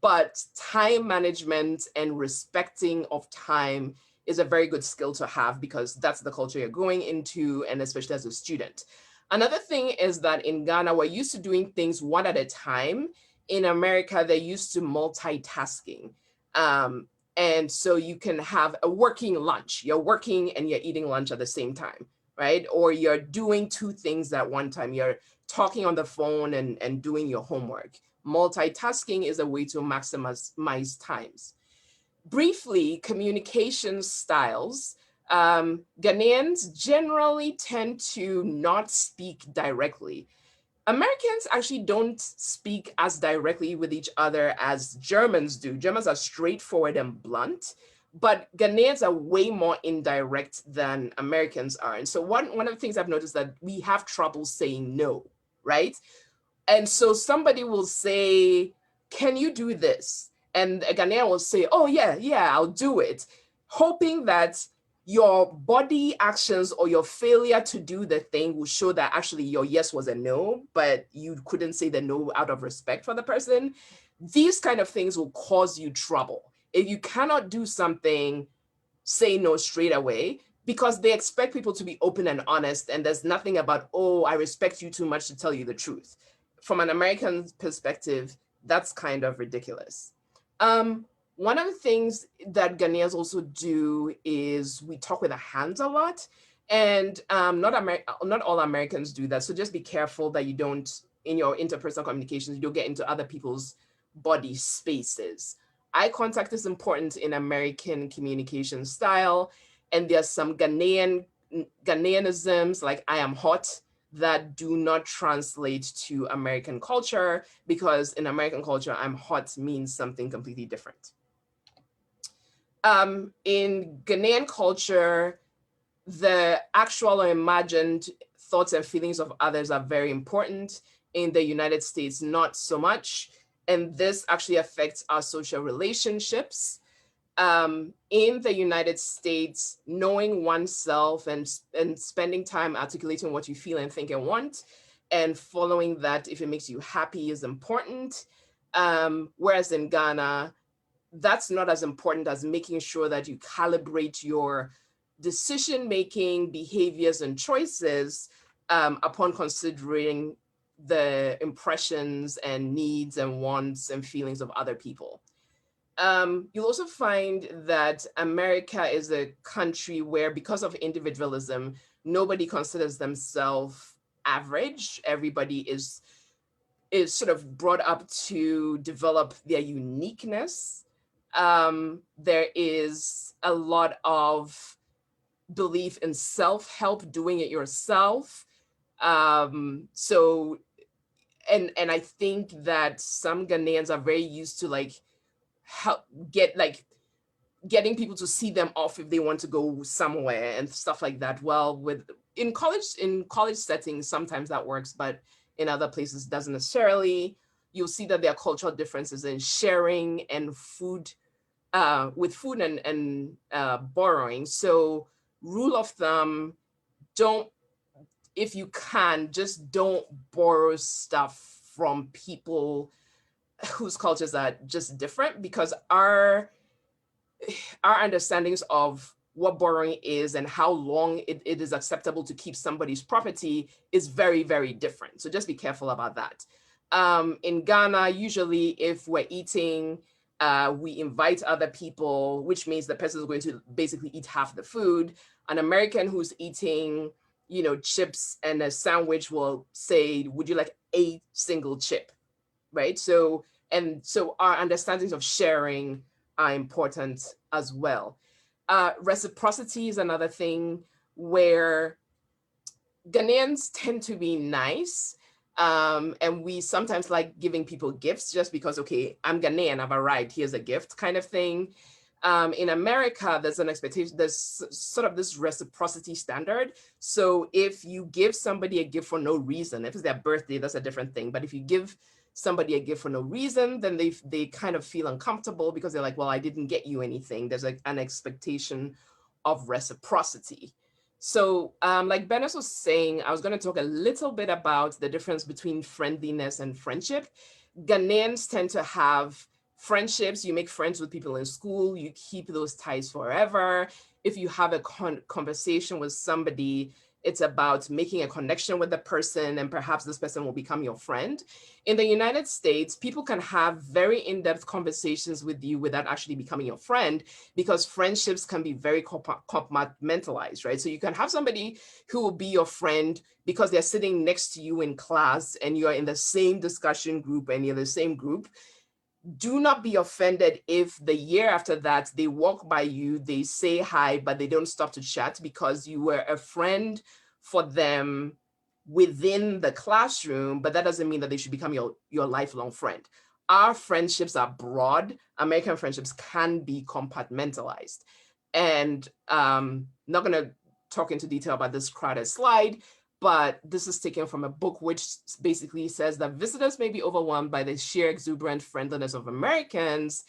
but time management and respecting of time is a very good skill to have, because that's the culture you're going into, and especially as a student. Another thing is that in Ghana, we're used to doing things one at a time. In America, they're used to multitasking. And so you can have a working lunch. You're working and you're eating lunch at the same time, right? Or you're doing two things at one time. You're talking on the phone and doing your homework. Multitasking is a way to maximize times. Briefly, communication styles. Ghanaians generally tend to not speak directly. Americans actually don't speak as directly with each other as Germans do. Germans are straightforward and blunt, but Ghanaians are way more indirect than Americans are. And so one of the things I've noticed that we have trouble saying no, right? And so somebody will say, can you do this? And a Ghanaian will say, oh yeah, I'll do it. Hoping that your body actions or your failure to do the thing will show that actually your yes was a no, but you couldn't say the no out of respect for the person. These kind of things will cause you trouble. If you cannot do something, say no straight away, because they expect people to be open and honest. And there's nothing about, oh, I respect you too much to tell you the truth. From an American perspective, that's kind of ridiculous. One of the things that Ghanaians also do is we talk with our hands a lot, and not all Americans do that. So just be careful that you don't, in your interpersonal communications, you don't get into other people's body spaces. Eye contact is important in American communication style, and there's some Ghanaianisms like I am hot that do not translate to American culture, because in American culture, I'm hot means something completely different. In Ghanaian culture, the actual or imagined thoughts and feelings of others are very important. In the United States, not so much. And this actually affects our social relationships. In the United States, knowing oneself and spending time articulating what you feel and think and want, and following that if it makes you happy is important. Whereas in Ghana, that's not as important as making sure that you calibrate your decision-making behaviors and choices upon considering the impressions and needs and wants and feelings of other people. You'll also find that America is a country where, because of individualism, nobody considers themselves average. Everybody is sort of brought up to develop their uniqueness. There is a lot of belief in self-help, doing it yourself. So, and I think that some Ghanaians are very used to like help getting people to see them off if they want to go somewhere and stuff like that. Well, in college settings, sometimes that works, but in other places doesn't necessarily. You'll see that there are cultural differences in sharing and food, with food and borrowing. So rule of thumb, if you can, just don't borrow stuff from people whose cultures are just different, because our understandings of what borrowing is and how long it is acceptable to keep somebody's property is very, very different. So just be careful about that. In Ghana, usually if we're eating, we invite other people, which means the person is going to basically eat half the food. An American who's eating, chips and a sandwich will say, would you like a single chip, right? So our understandings of sharing are important as well. Reciprocity is another thing where Ghanaians tend to be nice. And we sometimes like giving people gifts just because, okay, I'm Ghanaian, I've arrived, here's a gift kind of thing. In America, there's an expectation, there's sort of this reciprocity standard. So if you give somebody a gift for no reason, if it's their birthday, that's a different thing. But if you give somebody a gift for no reason, then they kind of feel uncomfortable because they're like, well, I didn't get you anything. There's an expectation of reciprocity. So like Benes was saying, I was going to talk a little bit about the difference between friendliness and friendship. Ghanaians tend to have friendships. You make friends with people in school, you keep those ties forever. If you have a conversation with somebody, it's about making a connection with the person, and perhaps this person will become your friend. In the United States, people can have very in-depth conversations with you without actually becoming your friend, because friendships can be very compartmentalized, right? So you can have somebody who will be your friend because they're sitting next to you in class and you're in the same discussion group and you're the same group. Do not be offended if the year after that they walk by you, they say hi, but they don't stop to chat because you were a friend for them within the classroom, but that doesn't mean that they should become your lifelong friend. Our friendships are broad. American friendships can be compartmentalized. And not going to talk into detail about this crowded slide, but this is taken from a book which basically says that visitors may be overwhelmed by the sheer exuberant friendliness of Americans,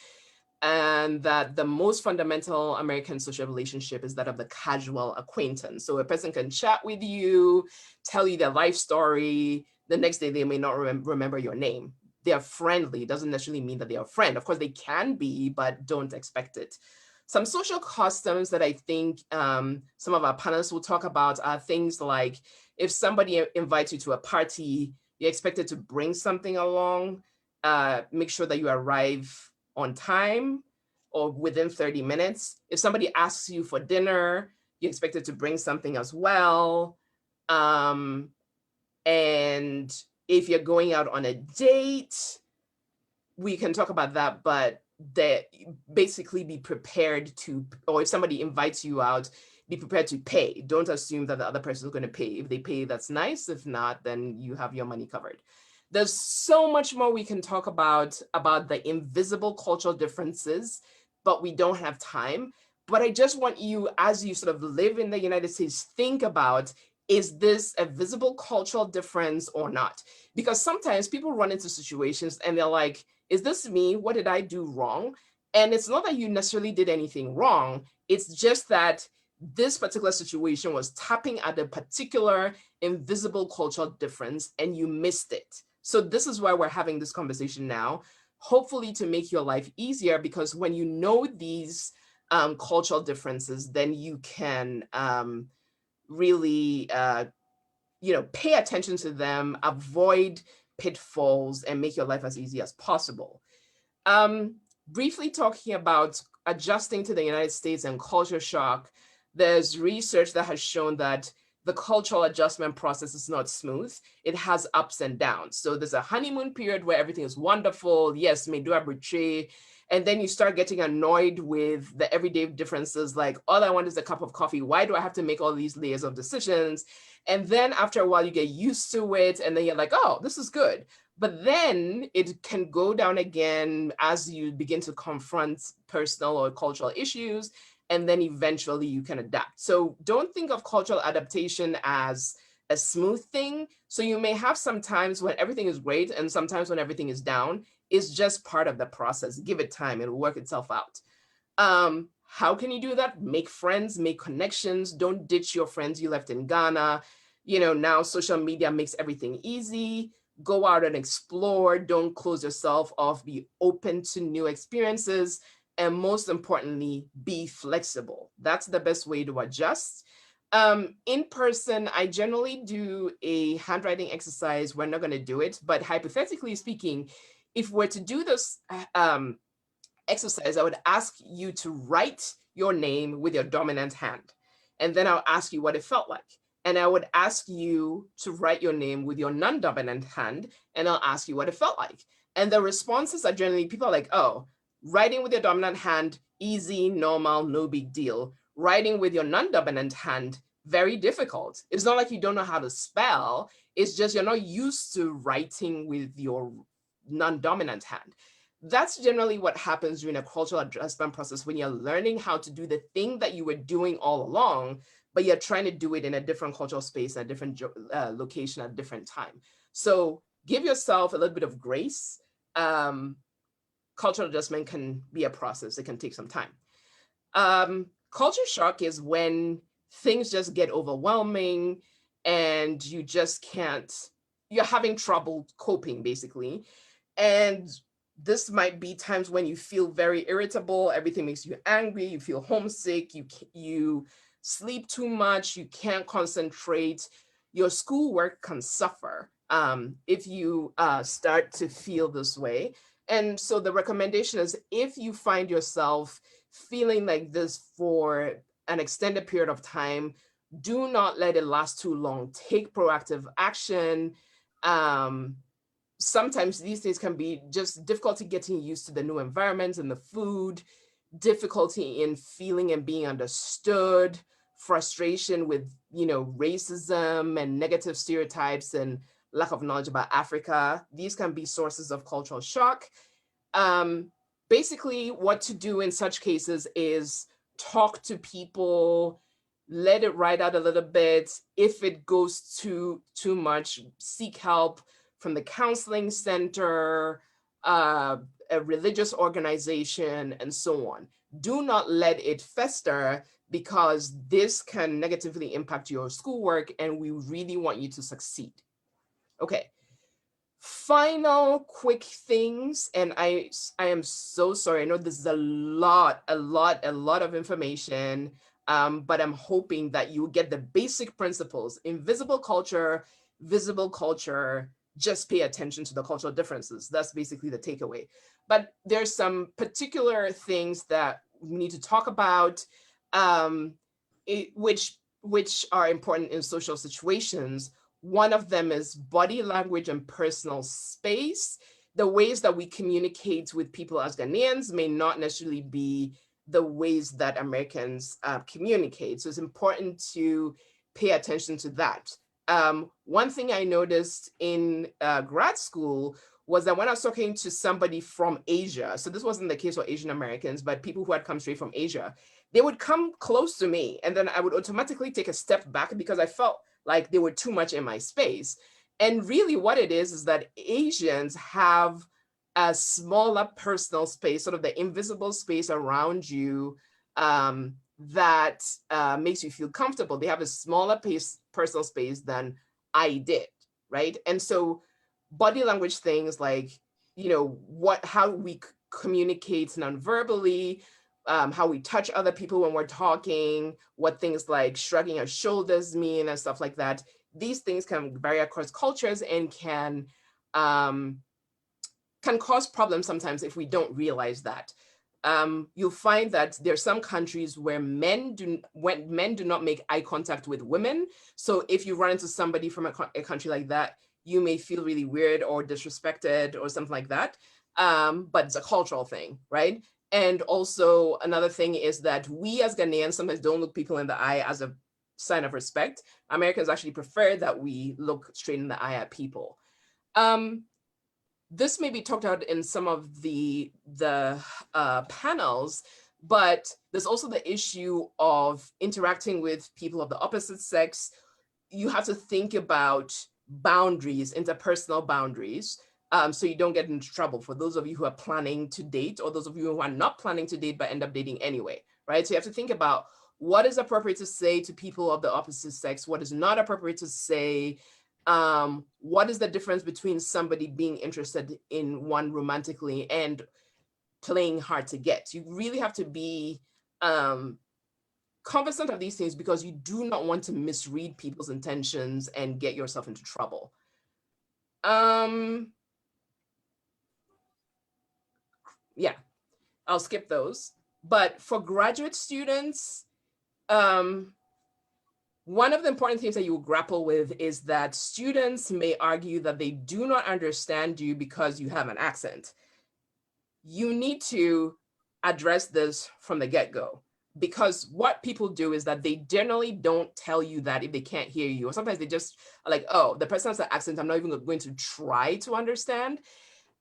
and that the most fundamental American social relationship is that of the casual acquaintance. So a person can chat with you, tell you their life story. The next day, they may not remember your name. They are friendly. Doesn't necessarily mean that they are a friend. Of course, they can be, but don't expect it. Some social customs that I think some of our panelists will talk about are things like, if somebody invites you to a party, you're expected to bring something along. Make sure that you arrive on time or within 30 minutes. If somebody asks you for dinner, you're expected to bring something as well. And if you're going out on a date, we can talk about that, but basically be prepared to, or if somebody invites you out, be prepared to pay. Don't assume that the other person is going to pay. If they pay, that's nice. If not, then you have your money covered. There's so much more we can talk about the invisible cultural differences, but we don't have time. But I just want you, as you sort of live in the United States, think about, is this a visible cultural difference or not? Because sometimes people run into situations and they're like, is this me? What did I do wrong? And it's not that you necessarily did anything wrong. It's just that this particular situation was tapping at a particular invisible cultural difference and you missed it. So this is why we're having this conversation now, hopefully to make your life easier, because when you know these cultural differences, then you can really pay attention to them, avoid pitfalls, and make your life as easy as possible. Briefly talking about adjusting to the United States and culture shock, there's research that has shown that the cultural adjustment process is not smooth. It has ups and downs. So there's a honeymoon period where everything is wonderful. Yes, me do abutre. And then you start getting annoyed with the everyday differences, like, all I want is a cup of coffee. Why do I have to make all these layers of decisions? And then after a while, you get used to it, and then you're like, oh, this is good. But then it can go down again as you begin to confront personal or cultural issues, and then eventually you can adapt. So don't think of cultural adaptation as a smooth thing. So you may have some times when everything is great and sometimes when everything is down. It's just part of the process. Give it time, it'll work itself out. How can you do that? Make friends, make connections. Don't ditch your friends you left in Ghana. You know, now social media makes everything easy. Go out and explore. Don't close yourself off. Be open to new experiences. And most importantly, be flexible. That's the best way to adjust. In person, I generally do a handwriting exercise. We're not going to do it, but hypothetically speaking, if we're to do this exercise, I would ask you to write your name with your dominant hand. And then I'll ask you what it felt like. And I would ask you to write your name with your non-dominant hand, and I'll ask you what it felt like. And the responses are generally, people are like, oh, writing with your dominant hand, easy, normal, no big deal. Writing with your non-dominant hand, very difficult. It's not like you don't know how to spell. It's just you're not used to writing with your non-dominant hand. That's generally what happens during a cultural adjustment process when you're learning how to do the thing that you were doing all along, but you're trying to do it in a different cultural space, at a different location, at a different time. So give yourself a little bit of grace. Cultural adjustment can be a process. It can take some time. Culture shock is when things just get overwhelming and you just can't, you're having trouble coping, basically. And this might be times when you feel very irritable, everything makes you angry, you feel homesick, you sleep too much, you can't concentrate, your schoolwork can suffer if you start to feel this way. And so the recommendation is, if you find yourself feeling like this for an extended period of time, do not let it last too long. Take proactive action. Sometimes these things can be just difficulty getting used to the new environment and the food, difficulty in feeling and being understood, frustration with, you know, racism and negative stereotypes and lack of knowledge about Africa. These can be sources of cultural shock. Basically, what to do in such cases is talk to people, let it ride out a little bit. If it goes too much, seek help from the counseling center, a religious organization, and so on. Do not let it fester, because this can negatively impact your schoolwork, and we really want you to succeed. Okay. Final quick things, and I am so sorry. I know this is a lot of information, but I'm hoping that you get the basic principles. Invisible culture, visible culture, just pay attention to the cultural differences. That's basically the takeaway. But there's some particular things that we need to talk about, which are important in social situations. One of them is body language and personal space. The ways that we communicate with people as Ghanaians may not necessarily be the ways that Americans communicate. So it's important to pay attention to that. One thing I noticed in grad school was that when I was talking to somebody from Asia, so this wasn't the case for Asian Americans, but people who had come straight from Asia, they would come close to me, and then I would automatically take a step back because I felt like they were too much in my space. And really what it is that Asians have a smaller personal space, sort of the invisible space around you, that makes you feel comfortable. They have a smaller personal space than I did, right? And so body language things like, you know, how we communicate non-verbally, how we touch other people when we're talking, what things like shrugging our shoulders mean and stuff like that. These things can vary across cultures and can cause problems sometimes if we don't realize that. You'll find that there are some countries where men do not make eye contact with women. So if you run into somebody from a country like that, you may feel really weird or disrespected or something like that. but it's a cultural thing, right? And also another thing is that we as Ghanaians sometimes don't look people in the eye as a sign of respect. Americans actually prefer that we look straight in the eye at people. This may be talked about in some of the panels, but there's also the issue of interacting with people of the opposite sex. You have to think about boundaries, interpersonal boundaries, so you don't get into trouble for those of you who are planning to date, or those of you who are not planning to date but end up dating anyway, right? So you have to think about what is appropriate to say to people of the opposite sex, what is not appropriate to say, what is the difference between somebody being interested in one romantically and playing hard to get. You really have to be cognizant of these things, because you do not want to misread people's intentions and get yourself into trouble. Yeah, I'll skip those. But for graduate students, one of the important things that you will grapple with is that students may argue that they do not understand you because you have an accent. You need to address this from the get-go, because what people do is that they generally don't tell you that if they can't hear you, or sometimes they just are like, oh, the person has an accent, I'm not even going to try to understand.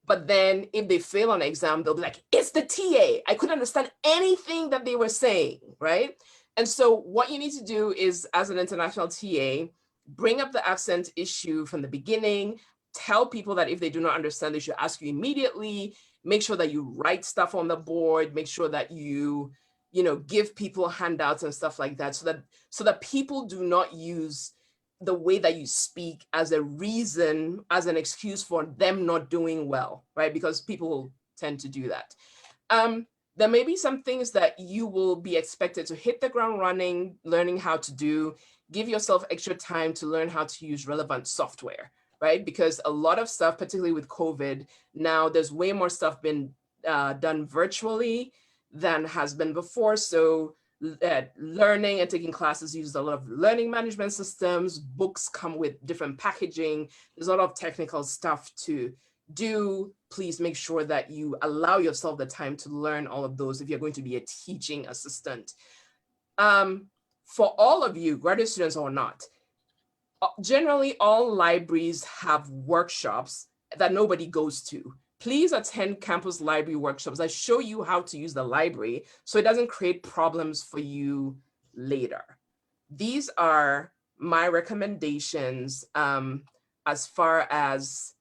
But then if they fail on an exam, they'll be like, it's the TA. I couldn't understand anything that they were saying, right? And so what you need to do is, as an international TA, bring up the accent issue from the beginning, tell people that if they do not understand, they should ask you immediately, make sure that you write stuff on the board, make sure that you give people handouts and stuff like that, so that people do not use the way that you speak as a reason, as an excuse for them not doing well, right? Because people tend to do that. There may be some things that you will be expected to hit the ground running, learning how to do. Give yourself extra time to learn how to use relevant software, right? Because a lot of stuff, particularly with COVID, now there's way more stuff been done virtually than has been before. So learning and taking classes uses a lot of learning management systems. Books come with different packaging. There's a lot of technical stuff to do. Please make sure that you allow yourself the time to learn all of those if you're going to be a teaching assistant. For all of you, graduate students or not, generally all libraries have workshops that nobody goes to. Please attend campus library workshops that show you how to use the library so it doesn't create problems for you later. These are my recommendations as far as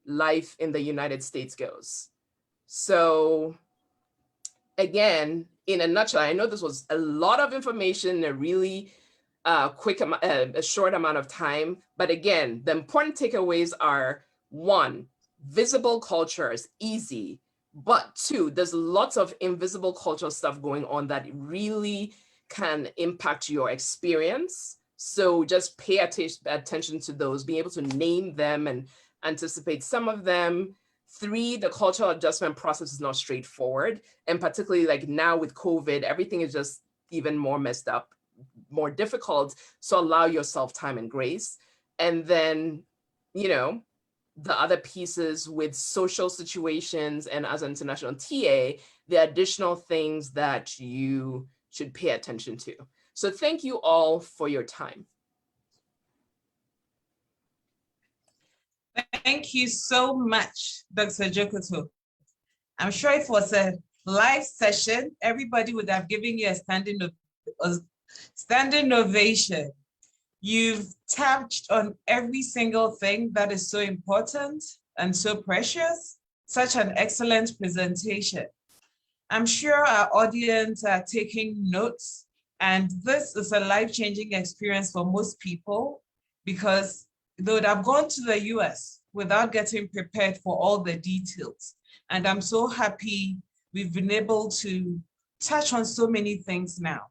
life in the United States goes. So again, in a nutshell, I know this was a lot of information in a really a short amount of time, but again, the important takeaways are: 1, visible culture is easy, but 2, there's lots of invisible cultural stuff going on that really can impact your experience. So just pay attention to those, being able to name them and anticipate some of them. 3, the cultural adjustment process is not straightforward. And particularly like now with COVID, everything is just even more messed up, more difficult. So allow yourself time and grace. And then, the other pieces with social situations and as an international TA, the additional things that you should pay attention to. So thank you all for your time. Thank you so much, Dr. Jokoto. I'm sure if it was a live session, everybody would have given you a standing ovation. You've touched on every single thing that is so important and so precious. Such an excellent presentation. I'm sure our audience are taking notes, and this is a life-changing experience for most people, because they would have gone to the US without getting prepared for all the details. And I'm so happy we've been able to touch on so many things now.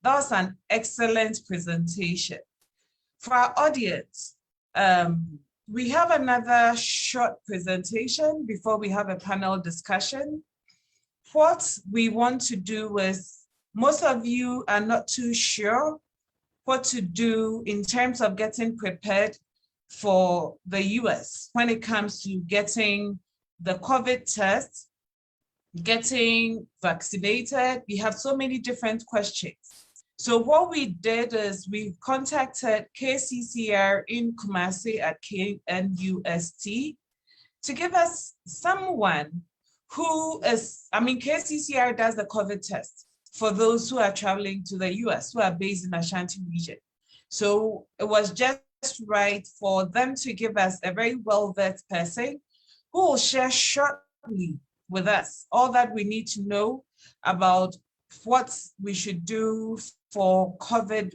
That was an excellent presentation. For our audience, we have another short presentation before we have a panel discussion. What we want to do is, most of you are not too sure what to do in terms of getting prepared for the US when it comes to getting the COVID test, getting vaccinated. We have so many different questions. So what we did is we contacted KCCR in Kumasi at KNUST to give us someone who is, KCCR does the COVID test for those who are traveling to the US, who are based in Ashanti region. So it was just right for them to give us a very well-vetted person who will share shortly with us all that we need to know about what we should do for COVID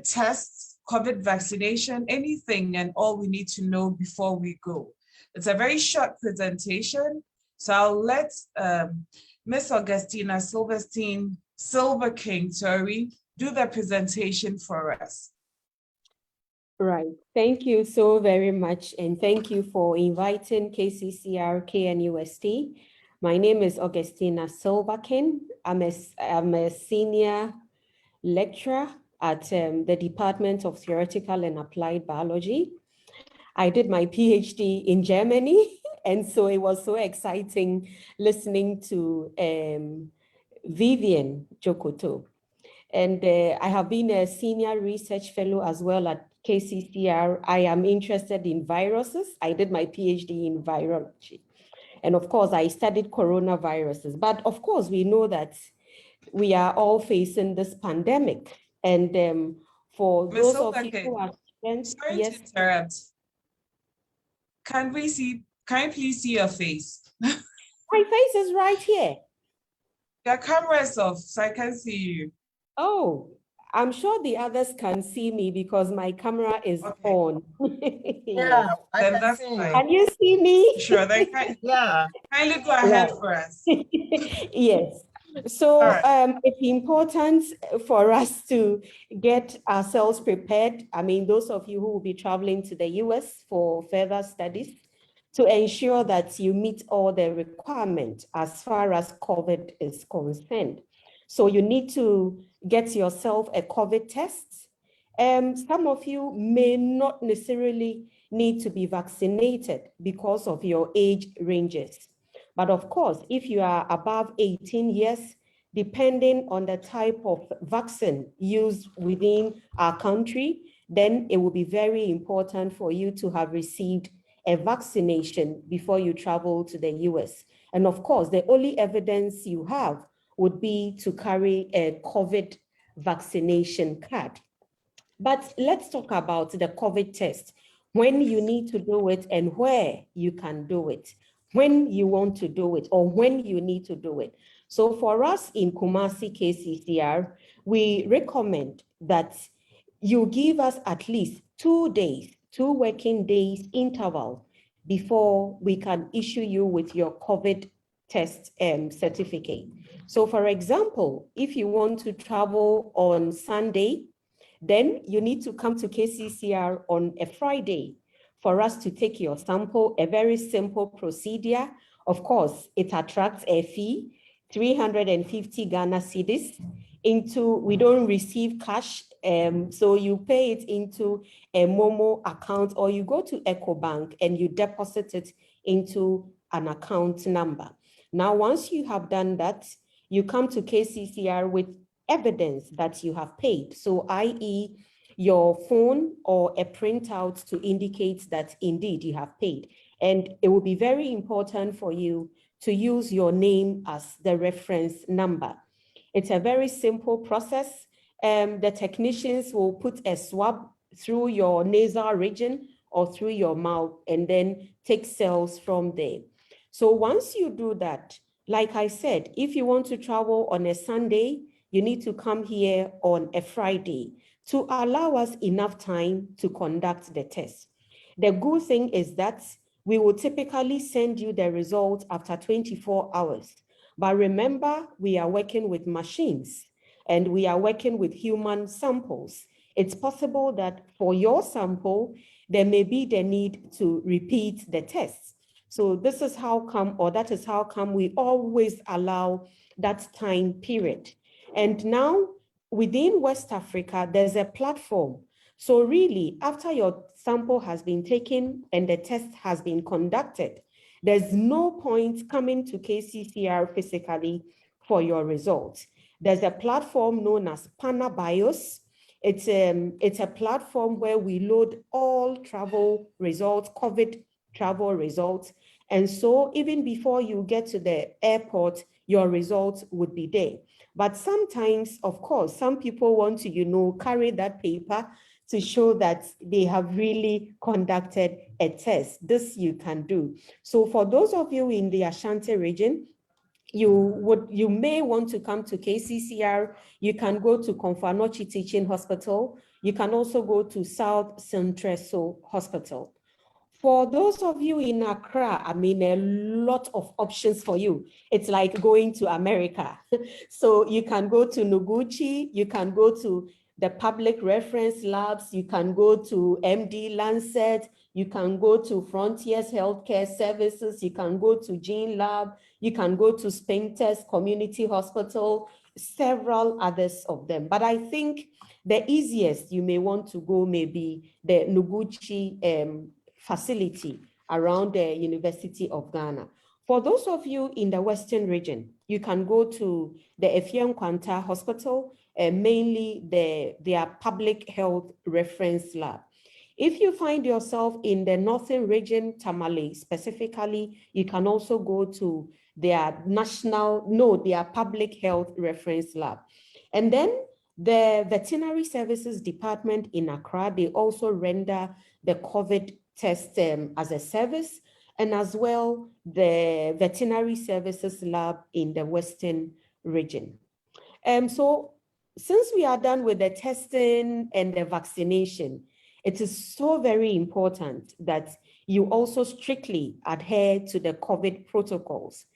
tests, COVID vaccination, anything and all we need to know before we go. It's a very short presentation, so I'll let Miss Augustina Silverking, do the presentation for us. Right. Thank you so very much. And thank you for inviting KCCR KNUST. My name is Augustina Silverkin. I'm a senior lecturer at the Department of Theoretical and Applied Biology. I did my PhD in Germany. And so it was so exciting listening to Vivian Jokoto. And I have been a senior research fellow as well at KCCR. I am interested in viruses. I did my PhD in virology. And of course, I studied coronaviruses. But of course, we know that we are all facing this pandemic. And for those of you who are students, sorry yes. to interrupt. Can you please see your face? My face is right here. Your camera is off, so I can see you. Oh, I'm sure the others can see me because my camera is on. Yeah, I Then can that's see you. fine. Can you see me? Sure, then Yeah. kindly go ahead Right. for us. Yes. So All it's important for us to get ourselves prepared. I mean, those of you who will be traveling to the US for further studies, to ensure that you meet all the requirements as far as COVID is concerned. So you need to get yourself a COVID test. Some of you may not necessarily need to be vaccinated because of your age ranges. But of course, if you are above 18 years, depending on the type of vaccine used within our country, then it will be very important for you to have received a vaccination before you travel to the US. And of course, the only evidence you have would be to carry a COVID vaccination card. But let's talk about the COVID test, when you need to do it and where you can do it, when you want to do it or when you need to do it. So for us in Kumasi KCCR, we recommend that you give us at least 2 days, 2 working days interval before we can issue you with your COVID test certificate. So for example, if you want to travel on Sunday, then you need to come to KCCR on a Friday for us to take your sample, a very simple procedure. Of course, it attracts a fee, 350 Ghana cedis. We don't receive cash, so you pay it into a Momo account, or you go to EcoBank and you deposit it into an account number. Now, once you have done that, you come to KCCR with evidence that you have paid. So i.e. your phone or a printout to indicate that indeed you have paid. And it will be very important for you to use your name as the reference number. It's a very simple process. The technicians will put a swab through your nasal region or through your mouth and then take cells from there. So once you do that, like I said, if you want to travel on a Sunday, you need to come here on a Friday to allow us enough time to conduct the test. The good thing is that we will typically send you the results after 24 hours. But remember, we are working with machines and we are working with human samples. It's possible that for your sample, there may be the need to repeat the test. So this is how come, or that is how come we always allow that time period. And now within West Africa, there's a platform. So really, after your sample has been taken and the test has been conducted, there's no point coming to KCCR physically for your results. There's a platform known as PanaBios. It's a platform where we load all travel results, COVID travel results. And so even before you get to the airport, your results would be there. But sometimes, of course, some people want to, carry that paper to show that they have really conducted a test. This you can do. So for those of you in the Ashanti region, you may want to come to KCCR. You can go to Konfanochi Teaching Hospital. You can also go to South Centreso Hospital. For those of you in Accra, a lot of options for you. It's like going to America. So you can go to Noguchi, you can go to the public reference labs, you can go to MD Lancet, you can go to Frontiers Healthcare Services, you can go to Gene Lab, you can go to Spintex Community Hospital, several others of them. But I think the easiest you may want to go may be the Noguchi facility around the University of Ghana. For those of you in the Western region, you can go to the Effiong Kwanta Hospital, mainly their public health reference lab. If you find yourself in the Northern region, Tamale specifically, you can also go to their their public health reference lab. And then the Veterinary Services Department in Accra, they also render the COVID test as a service, and as well the Veterinary Services Lab in the Western region. So since we are done with the testing and the vaccination, it is so very important that you also strictly adhere to the COVID protocols.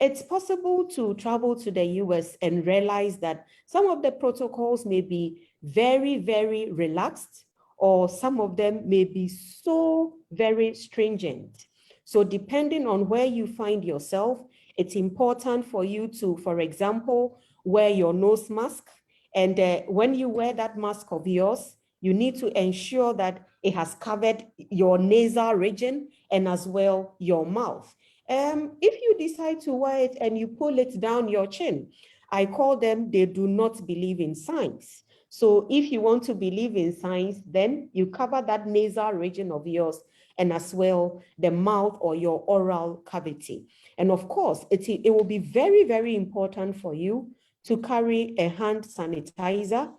It's possible to travel to the US and realize that some of the protocols may be very, very relaxed, or some of them may be so very stringent. So depending on where you find yourself, it's important for you to, for example, wear your nose mask. And when you wear that mask of yours, you need to ensure that it has covered your nasal region and as well your mouth. If you decide to wear it and you pull it down your chin, I call them, they do not believe in science. So if you want to believe in science, then you cover that nasal region of yours and as well the mouth or your oral cavity. And of course, it will be very, very important for you to carry a hand sanitizer.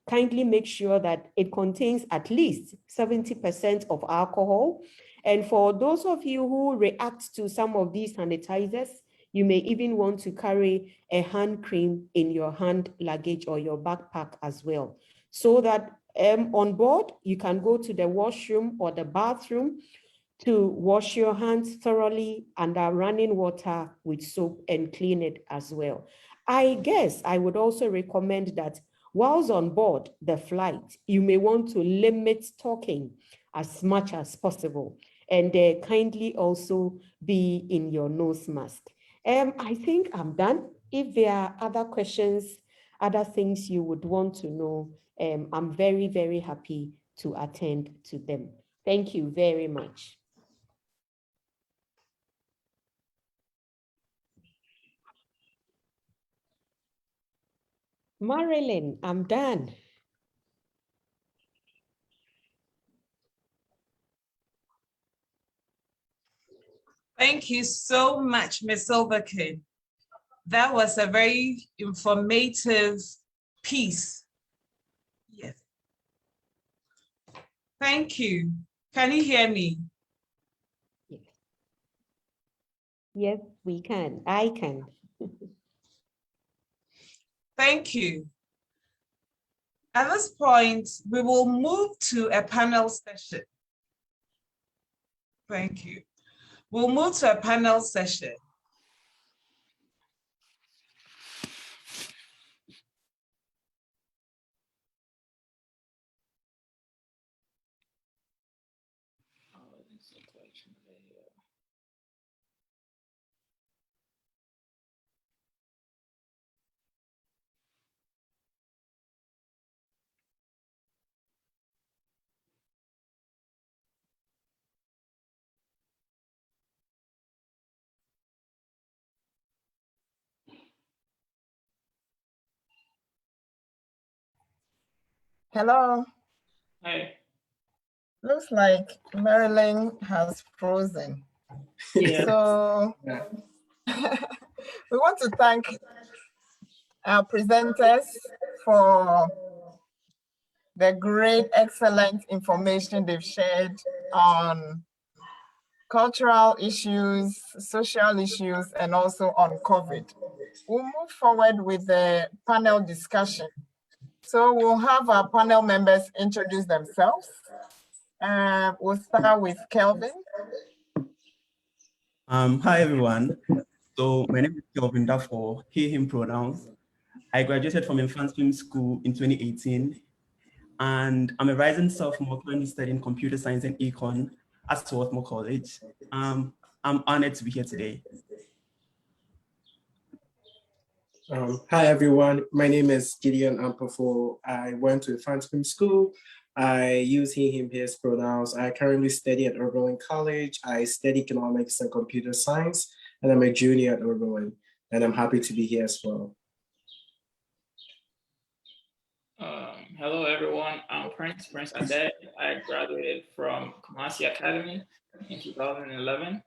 Kindly make sure that it contains at least 70% of alcohol. And for those of you who react to some of these sanitizers, you may even want to carry a hand cream in your hand luggage or your backpack as well, so that on board, you can go to the washroom or the bathroom to wash your hands thoroughly under running water with soap and clean it as well. I guess I would also recommend that whilst on board the flight, you may want to limit talking as much as possible, and kindly also be in your nose mask. I think I'm done. If there are other questions, other things you would want to know, I'm very, very happy to attend to them. Thank you very much. Marilyn, I'm done. Thank you so much, Ms. Silverkin. That was a very informative piece. Yes. Thank you. Can you hear me? Yes, we can. I can. Thank you. At this point, we will move to a panel session. Thank you. We'll move to a panel session. Hello. Hi. Looks like Marilyn has frozen. Yeah. So we want to thank our presenters for the great, excellent information they've shared on cultural issues, social issues, and also on COVID. We'll move forward with the panel discussion. So we'll have our panel members introduce themselves. We'll start with Kelvin. Hi everyone. So my name is Kelvin Dafoe, he, him pronouns. I graduated from Infant Film School in 2018, and I'm a rising sophomore currently studying computer science and econ at Swarthmore College. I'm honored to be here today. Hi everyone, my name is Gideon Ampafo. I went to Infant Film School. I use he, him, his pronouns. I currently study at Oberlin College. I study economics and computer science, and I'm a junior at Oberlin, and I'm happy to be here as well. Hello everyone, I'm Prince Ade. I graduated from Kumasi Academy in 2011.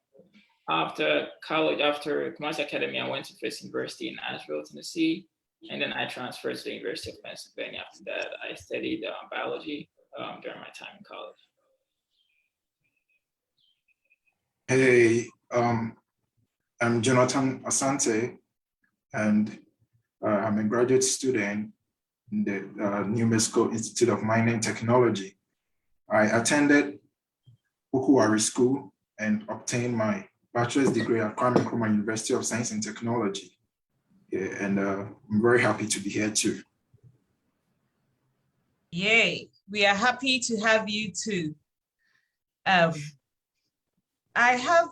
After college, after Kumasi Academy, I went to First University in Nashville, Tennessee, and then I transferred to the University of Pennsylvania. After that, I studied biology during my time in college. Hey, I'm Jonathan Asante, and I'm a graduate student in the New Mexico Institute of Mining Technology. I attended Ukuwari School and obtained my bachelor's degree at Kwame Nkrumah University of Science and Technology. Yeah, and I'm very happy to be here too. Yay, we are happy to have you too. I have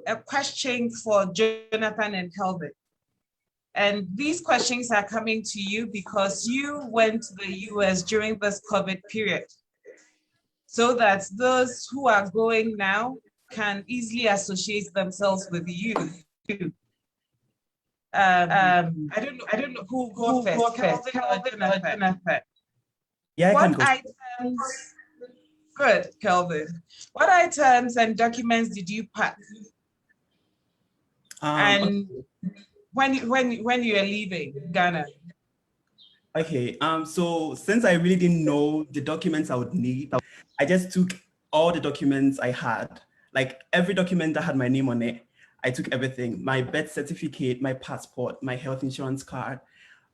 a question for Jonathan and Kelvin. And these questions are coming to you because you went to the US during this COVID period, so that those who are going now can easily associate themselves with you. I don't know who go first. Kelvin or Jonathan? Yeah, I can go. Good, Kelvin. What items and documents did you pack? And when you are leaving Ghana? Okay, so since I really didn't know the documents I would need, I just took all the documents I had, like every document that had my name on it. I took everything, my birth certificate, my passport, my health insurance card,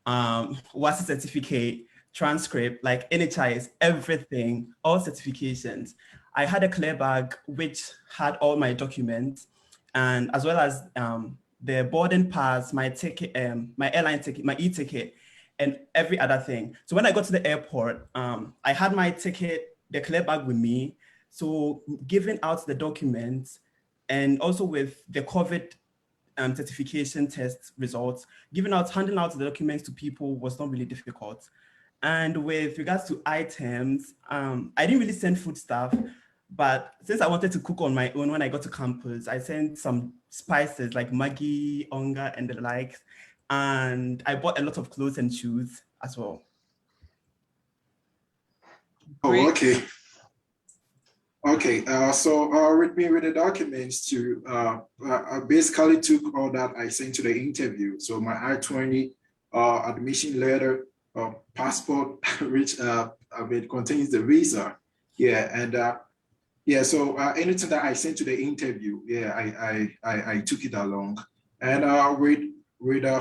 WASI certificate, transcript, like NHIS, everything, all certifications. I had a clear bag which had all my documents, and as well as the boarding pass, my ticket, my airline ticket, my e-ticket, and every other thing. So when I got to the airport, I had my ticket, the clear bag with me. So giving out the documents, and also with the COVID certification test results, handing out the documents to people was not really difficult. And with regards to items, I didn't really send food stuff, but since I wanted to cook on my own when I got to campus, I sent some spices like Maggi, Onga, and the likes. And I bought a lot of clothes and shoes as well. Oh, okay. Okay, so with me with the documents too, I basically took all that I sent to the interview. So my I-20 admission letter, passport, which contains the visa. Yeah, and yeah, so anything that I sent to the interview, yeah, I took it along. And with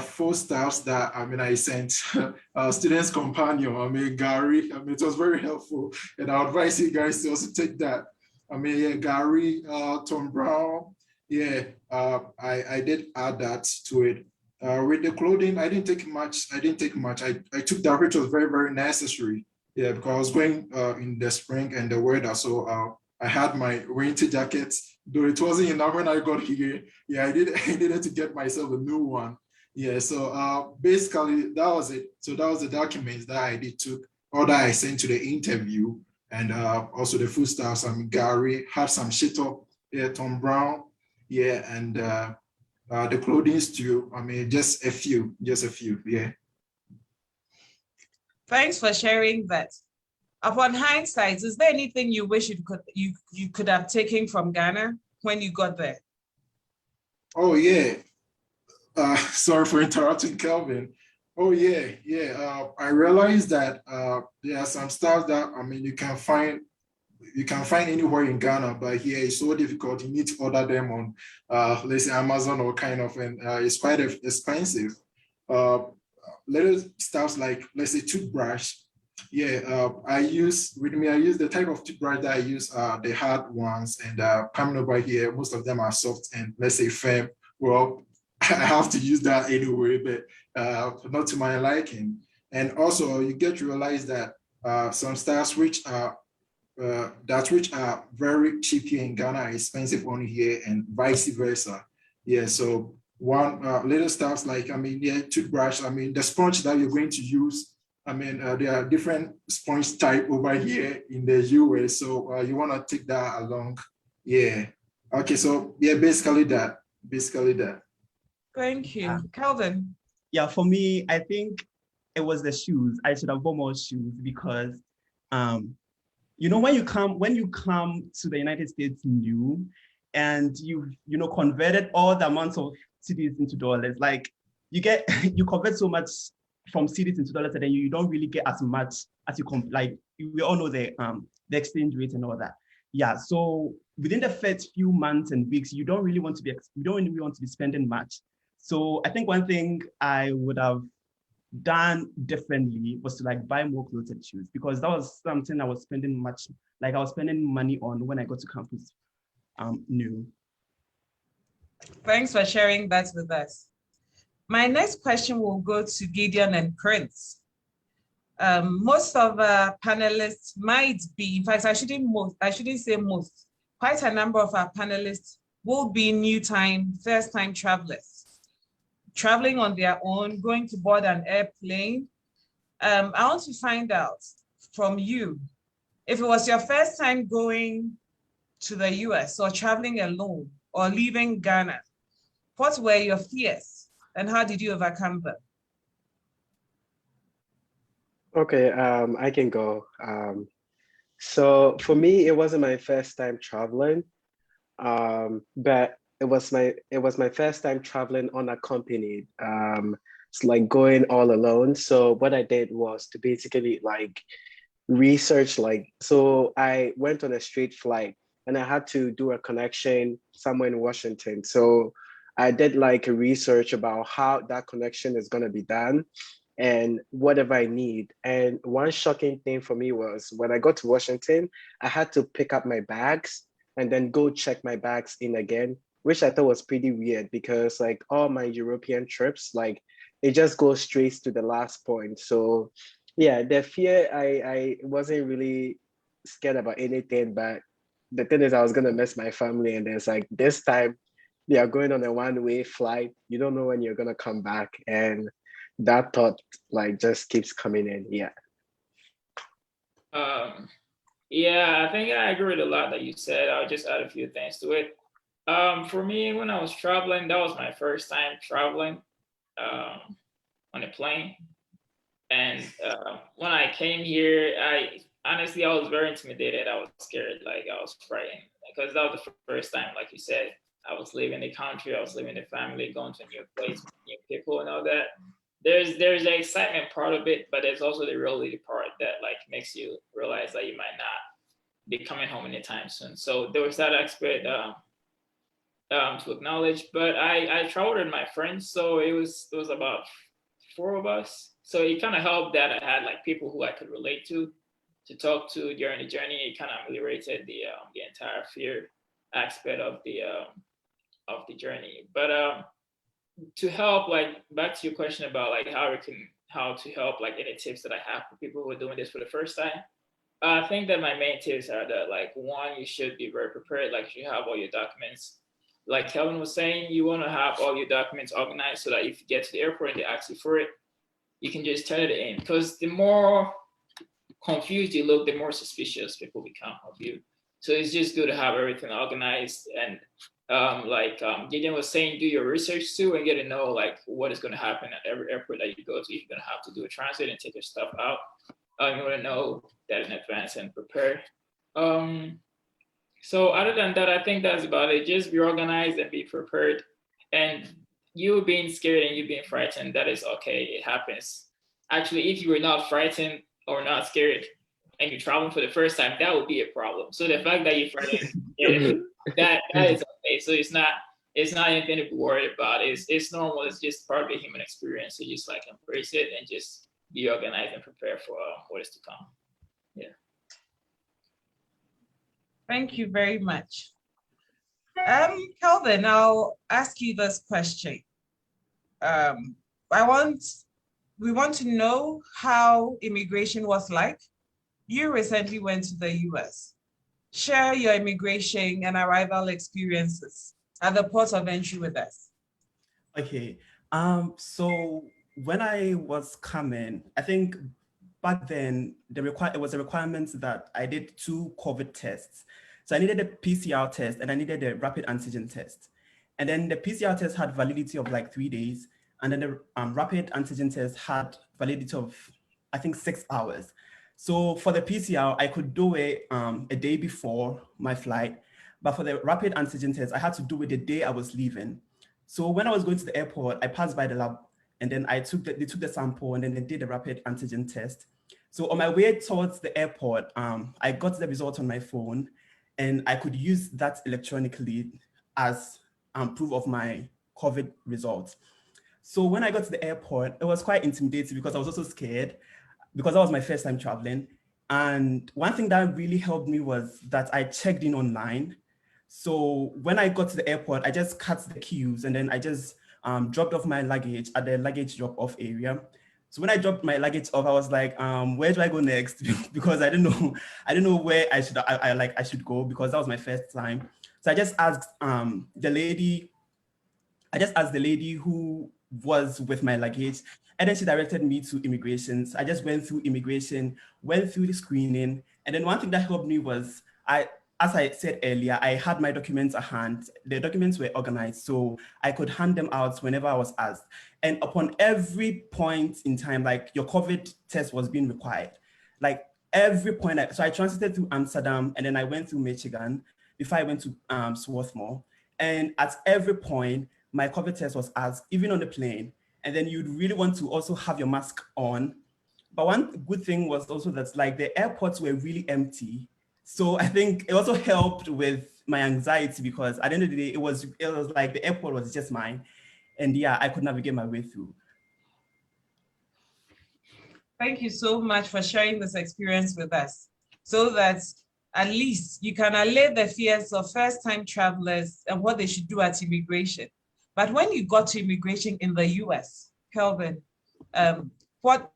four staffs that I sent students companion, Gary, it was very helpful, and I advise you guys to also take that. Yeah, Gary, Tom Brown, yeah, I did add that to it. With the clothing, I didn't take much. I took that, which was very, very necessary. Yeah, because I was going in the spring and the weather, so I had my winter jackets, though it wasn't enough when I got here. Yeah, I needed to get myself a new one. Yeah, so basically that was it. So that was the documents that I took, or that I sent to the interview, and also the food stuffs. Gary had some shito, yeah, Tom Brown, yeah, and the clothing too. Just a few, yeah. Thanks for sharing that. Upon hindsight, is there anything you wish you could have taken from Ghana when you got there? Oh yeah. Sorry for interrupting, Kelvin. Oh yeah, yeah. I realized that there are some stuff that you can find anywhere in Ghana, but here it's so difficult. You need to order them on let's say Amazon or kind of, and it's quite expensive. Little stuff like, let's say, toothbrush. Yeah, I use the type of toothbrush that I use, the hard ones, and coming over here, most of them are soft and, let's say, firm. Well, I have to use that anyway, but not to my liking. And also, you get to realize that some styles which are very cheap here in Ghana are expensive on here, and vice versa. Yeah, so one little stuff like, toothbrush. The sponge that you're going to use. There are different sponge type over here in the US, so you want to take that along. Yeah. Okay, so yeah, basically that. Thank you. Calvin. Yeah, for me, I think it was the shoes. I should have bought more shoes because, when you come to the United States new, and you converted all the amounts of cedis into dollars, like you convert so much from cedis into dollars, and then you don't really get as much as we all know the exchange rate and all that. Yeah, so within the first few months and weeks, you don't really want to be spending much. So I think one thing I would have done differently was to buy more clothes and shoes, because that was something I was spending money on when I got to campus new. Thanks for sharing that with us. My next question will go to Gideon and Prince. Most of our panelists might be, in fact, I shouldn't say most, quite a number of our panelists will be first-time travelers, traveling on their own, going to board an airplane. I want to find out from you, if it was your first time going to the US or traveling alone or leaving Ghana, what were your fears and how did you overcome them? Okay, I can go. So for me, it wasn't my first time traveling, but it was my first time traveling unaccompanied. It's like going all alone. So what I did was to basically research, so I went on a straight flight and I had to do a connection somewhere in Washington. So I did a research about how that connection is going to be done and whatever I need. And one shocking thing for me was when I got to Washington, I had to pick up my bags and then go check my bags in again, which I thought was pretty weird because all my European trips, it just goes straight to the last point. So yeah, the fear, I wasn't really scared about anything, but the thing is I was gonna miss my family, and there's this time they are going on a one-way flight. You don't know when you're gonna come back, and that thought just keeps coming in. Yeah. Yeah, I think I agree with a lot that you said. I'll just add a few things to it. For me, when I was traveling, that was my first time traveling on a plane. And when I came here, I was very intimidated. I was scared, I was frightened, because that was the first time, like you said, I was leaving the country, I was leaving the family, going to a new place, new people and all that. There's the excitement part of it, but there's also the reality part that makes you realize that you might not be coming home anytime soon. So there was that aspect to acknowledge. But I traveled with my friends, so it was about 4 of us. So it kind of helped that I had people who I could relate to talk to during the journey. It kind of ameliorated the entire fear aspect of the journey. But to help, back to your question about how to help, any tips that I have for people who are doing this for the first time. I think that my main tips are that one, you should be very prepared. You have all your documents. Like Kelvin was saying, you want to have all your documents organized so that if you get to the airport and they ask you for it, you can just turn it in. Because the more confused you look, the more suspicious people become of you. So it's just good to have everything organized. And Gideon was saying, do your research too and get to know what is going to happen at every airport that you go to. If you're going to have to do a transit and take your stuff out, You want to know that in advance and prepare. So other than that, I think that's about it. Just be organized and be prepared. And you being scared and you being frightened, that is okay. It happens. Actually, if you were not frightened or not scared and you're traveling for the first time, that would be a problem. So the fact that you're frightened, that is okay. So it's not anything to be worried about. It's normal. It's just part of the human experience. So just like embrace it and just be organized and prepare for what is to come. Yeah. Thank you very much. Kelvin, I'll ask you this question. We want to know how immigration was like. You recently went to the US. Share your immigration and arrival experiences at the port of entry with us. Okay. So when I was coming, I think back then it was a requirement that I did 2 COVID tests. So I needed a PCR test and I needed a rapid antigen test. And then the PCR test had validity of like 3 days. And then the rapid antigen test had validity of, I think, 6 hours. So for the PCR, I could do it a day before my flight. But for the rapid antigen test, I had to do it the day I was leaving. So when I was going to the airport, I passed by the lab and then they took the sample and then they did the rapid antigen test. So on my way towards the airport, I got the result on my phone and I could use that electronically as proof of my COVID results. So when I got to the airport, it was quite intimidating because I was also scared because that was my first time traveling. And one thing that really helped me was that I checked in online. So when I got to the airport, I just cut the queues and then I just dropped off my luggage at the luggage drop-off area. So when I dropped my luggage off, I was like, where do I go next? Because I didn't know where I should go because that was my first time. So I just asked the lady who was with my luggage, and then she directed me to immigration. So I just went through immigration, went through the screening, and then one thing that helped me was as I said earlier, I had my documents at hand. The documents were organized, so I could hand them out whenever I was asked. And upon every point in time, like your COVID test was being required, like every point. So I transited through Amsterdam, and then I went through Michigan before I went to Swarthmore. And at every point, my COVID test was asked, even on the plane. And then you'd really want to also have your mask on. But one good thing was also that like the airports were really empty. So I think it also helped with my anxiety because at the end of the day, it was like the airport was just mine. And yeah, I could navigate my way through. Thank you so much for sharing this experience with us so that at least you can allay the fears of first-time travelers and what they should do at immigration. But when you got to immigration in the US, Kelvin, what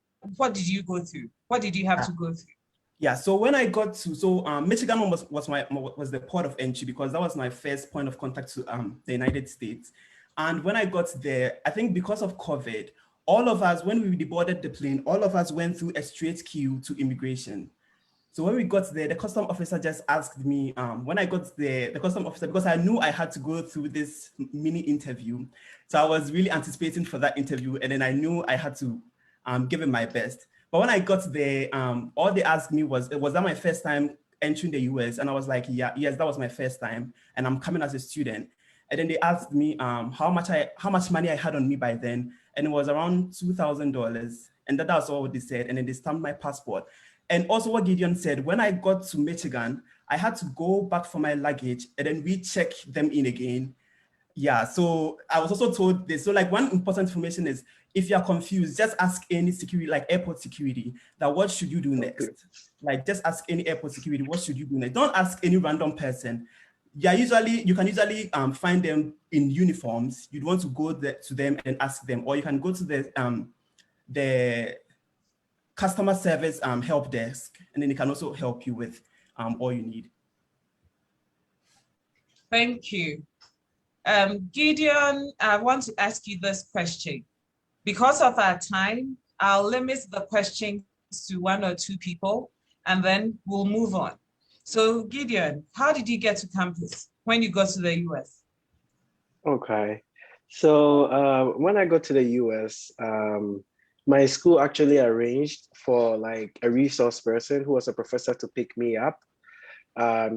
did you go through? What did you have to go through? Yeah, so when I got to, Michigan was the port of entry because that was my first point of contact to the United States. And when I got there, I think because of COVID, all of us, when we deboarded the plane, all of us went through a straight queue to immigration. So when we got there, the custom officer just asked me, when I got there, the custom officer, because I knew I had to go through this mini interview. So I was really anticipating for that interview. And then I knew I had to give it my best. But when I got there, all they asked me was that my first time entering the US? And I was like, yes, that was my first time. And I'm coming as a student. And then they asked me how much money I had on me by then. And it was around $2,000. And that's all they said. And then they stamped my passport. And also what Gideon said, when I got to Michigan, I had to go back for my luggage and then recheck them in again. Yeah, so I was also told this. So like one important information is if you're confused, just ask any security, like airport security, that what should you do next? Like just ask any airport security, what should you do next? Don't ask any random person. Yeah, you can usually find them in uniforms. You'd want to go to them and ask them, or you can go to the customer service help desk, and then it can also help you with all you need. Thank you. Gideon, I want to ask you this question. Because of our time, I'll limit the questions to 1 or 2 people, and then we'll move on. So Gideon, how did you get to campus when you got to the US? Okay, so when I got to the US, my school actually arranged for like a resource person who was a professor to pick me up.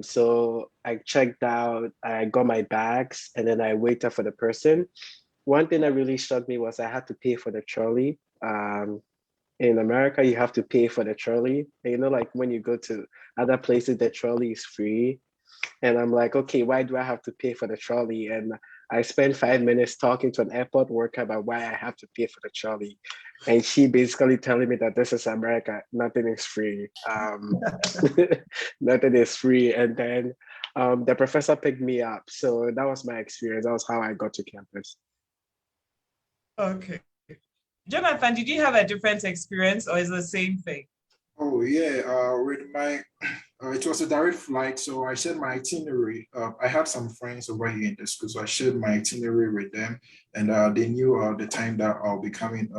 So I checked out, I got my bags, and then I waited for the person. One thing that really shocked me was I had to pay for the trolley. In America, you have to pay for the trolley. And, you know, like when you go to other places, the trolley is free. And I'm like, okay, why do I have to pay for the trolley? And I spent 5 minutes talking to an airport worker about why I have to pay for the trolley. And she basically telling me that this is America, nothing is free. Nothing is free. And then the professor picked me up. So that was my experience. That was how I got to campus. Okay. Jonathan, did you have a different experience or is it the same thing? Oh yeah, with my, it was a direct flight, so I shared my itinerary. I had some friends over here in the school, so I shared my itinerary with them, and they knew the time that I'll be coming.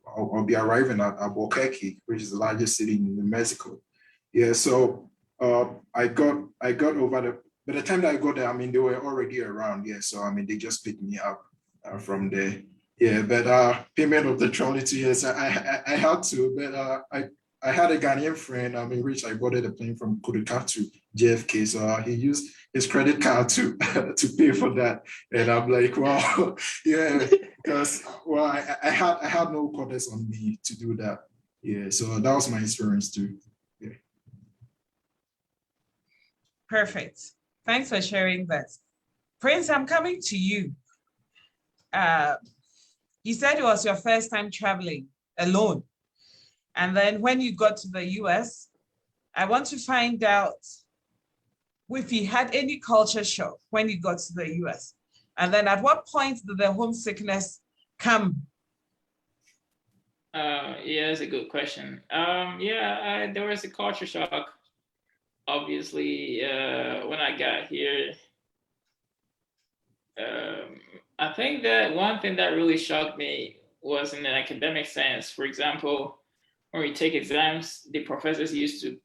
I'll be arriving at Albuquerque, which is the largest city in New Mexico. Yeah, so I got over the. By the time that I got there, I mean they were already around. Yeah, so I mean they just picked me up from there. Yeah, but payment of the trolley to yes, I had to, but I had a Ghanaian friend, which I boarded a plane from Kuruka to JFK. So he used his credit card to to pay for that. And I'm like, wow, yeah, because well, I had no quarters on me to do that. Yeah, so that was my experience too. Yeah. Perfect. Thanks for sharing that. Prince, I'm coming to you. You said it was your first time traveling alone. And then when you got to the US, I want to find out if you had any culture shock when you got to the US. And then at what point did the homesickness come? Yeah, that's a good question. There was a culture shock. Obviously, when I got here, I think that one thing that really shocked me was in an academic sense. For example, when we take exams, the professors used to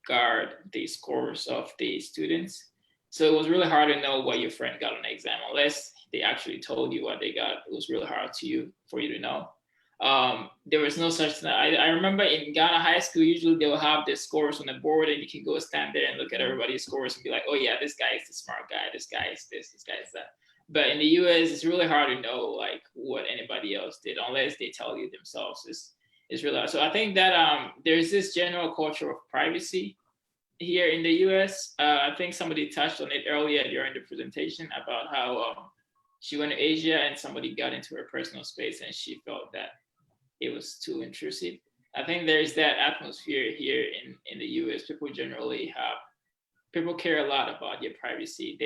guard the scores of the students. So it was really hard to know what your friend got on the exam unless they actually told you what they got. It was really hard for you to know. There was no such thing. I remember in Ghana high school, usually they will have the scores on the board and you can go stand there and look at everybody's scores and be like, oh yeah, this guy is the smart guy, this guy is this guy is that. But in the US, it's really hard to know like what anybody else did unless they tell you themselves. It's really hard. So I think that there's this general culture of privacy here in the US. I think somebody touched on it earlier during the presentation about how she went to Asia and somebody got into her personal space and she felt that it was too intrusive. I think there's that atmosphere here in the US. People care a lot about your privacy.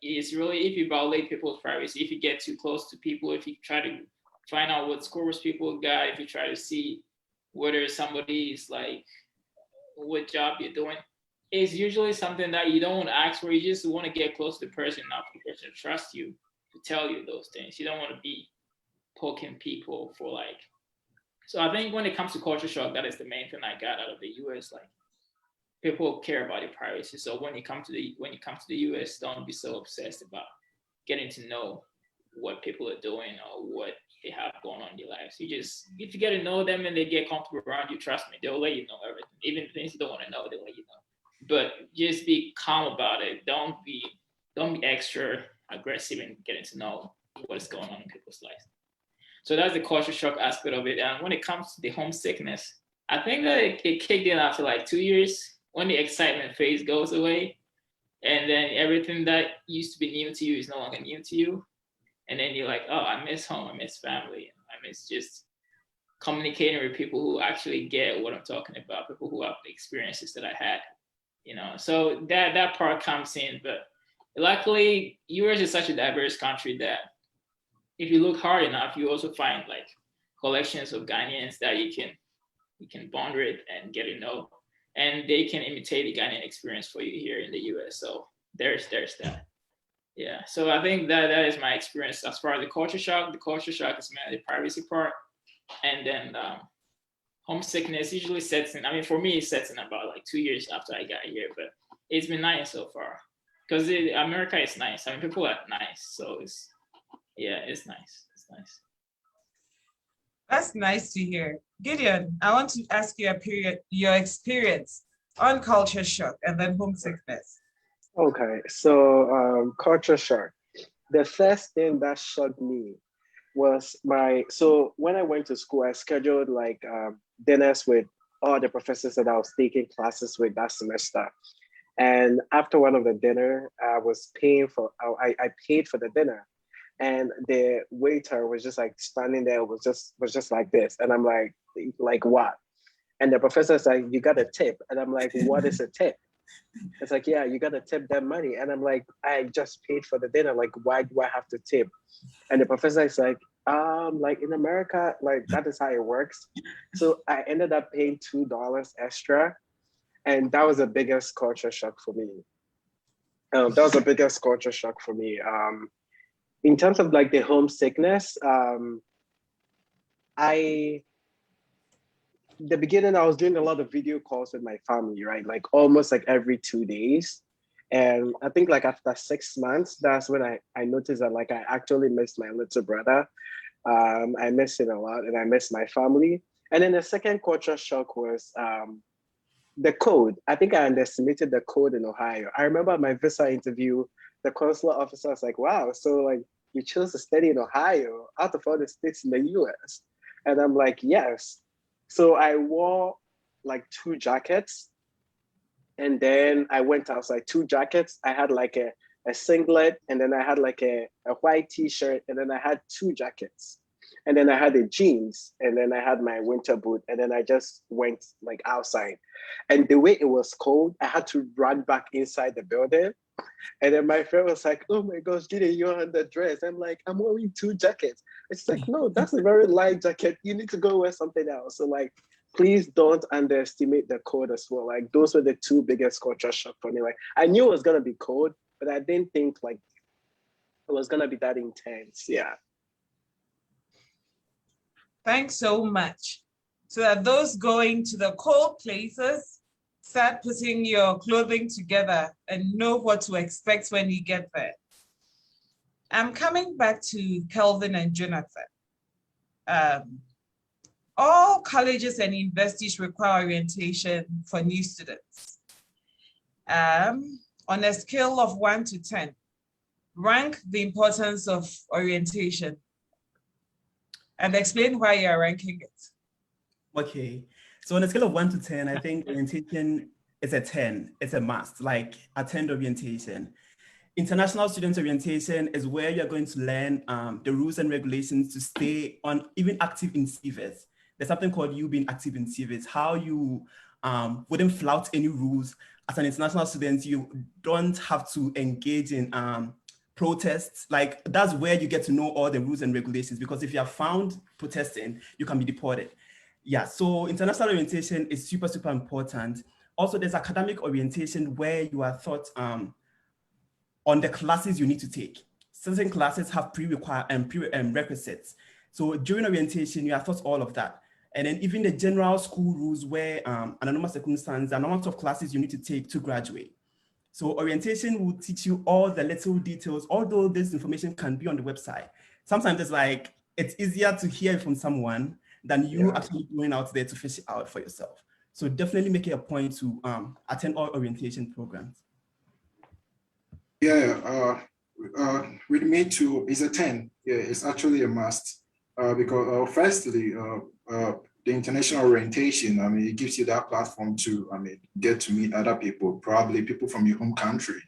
It's really, if you violate people's privacy, if you get too close to people, if you try to find out what scores people got, if you try to see whether somebody is like, what job you're doing, it's usually something that you don't want to ask for. You just want to get close to the person, not for the person to trust you to tell you those things. You don't want to be poking people for like. So I think when it comes to culture shock, that is the main thing I got out of the US. Like, people care about your privacy. So when you come to the US, don't be so obsessed about getting to know what people are doing or what they have going on in their lives. You just, if you get to know them and they get comfortable around you, trust me, they'll let you know everything. Even things you don't want to know, they'll let you know. But just be calm about it. Don't be extra aggressive in getting to know what's going on in people's lives. So that's the culture shock aspect of it. And when it comes to the homesickness, I think that it kicked in after like 2 years when the excitement phase goes away. And then everything that used to be new to you is no longer new to you. And then you're like, oh, I miss home, I miss family, I miss just communicating with people who actually get what I'm talking about, people who have the experiences that I had, So that part comes in, but luckily, US is such a diverse country that if you look hard enough, you also find like collections of Ghanaians that you can bond with and get to know, and they can imitate the Ghanaian experience for you here in the US. So there's that. Yeah, so I think that is my experience as far as the culture shock. The culture shock is mainly the privacy part, and then homesickness usually sets in. I mean, for me, it sets in about like 2 years after I got here, but it's been nice so far because America is nice. I mean, people are nice, so it's nice. It's nice. That's nice to hear. Gideon, I want to ask you your experience on culture shock and then homesickness. Okay, so culture shock. The first thing that shocked me was so when I went to school, I scheduled like dinners with all the professors that I was taking classes with that semester. And after one of the dinner, I was paying for, I paid for the dinner. And the waiter was just like standing there, was just like this. And I'm like what? And the professor's like, you got a tip. And I'm like, what is a tip? It's like, yeah, you got to tip them money. And I'm like, I just paid for the dinner. Like, why do I have to tip? And the professor is like in America, like that is how it works. So I ended up paying $2 extra. And that was the biggest culture shock for me. That was the biggest culture shock for me. In terms of like the homesickness, the beginning, I was doing a lot of video calls with my family, right? Like almost like every 2 days. And I think like after 6 months, that's when I noticed that like I actually missed my little brother. I missed him a lot and I missed my family. And then the second culture shock was the code. I think I underestimated the code in Ohio. I remember my visa interview, the consular officer was like, wow, so like you chose to study in Ohio out of all the states in the US. And I'm like, yes. So I wore like 2 jackets and then I went outside, 2 jackets. I had like a singlet and then I had like a white t-shirt and then I had 2 jackets. And then I had the jeans and then I had my winter boot and then I just went like outside. And the way it was cold, I had to run back inside the building. And then my friend was like, oh my gosh, Gideon, you're underdressed. I'm like, I'm wearing 2 jackets. It's like, no, that's a very light jacket. You need to go wear something else. So like, please don't underestimate the cold as well. Like those were the 2 biggest culture shock for me. Like I knew it was gonna be cold, but I didn't think like it was gonna be that intense. Yeah. Thanks so much. So that those going to the cold places, start putting your clothing together and know what to expect when you get there. I'm coming back to Kelvin and Jonathan. All colleges and universities require orientation for new students. On a scale of 1 to 10, rank the importance of orientation and explain why you're ranking it. Okay, so on a scale of 1 to 10, I think orientation is a 10. It's a must, like attend orientation. International student orientation is where you're going to learn the rules and regulations to stay on, even active in CVS. There's something called you being active in CVS, how you wouldn't flout any rules. As an international student, you don't have to engage in protests. Like that's where you get to know all the rules and regulations, because if you are found protesting, you can be deported. Yeah, so international orientation is super, super important. Also, there's academic orientation where you are taught on the classes you need to take. Certain classes have prerequisites. So during orientation, you are taught all of that. And then even the general school rules where under normal circumstances, the amount of classes you need to take to graduate. So orientation will teach you all the little details, although this information can be on the website. Sometimes it's easier to hear from someone than you actually going out there to fish it out for yourself. So definitely make it a point to attend all orientation programs. Yeah, with me too, it's a 10. Yeah, it's actually a must because firstly, the international orientation, I mean, it gives you that platform to, I mean, get to meet other people, probably people from your home country.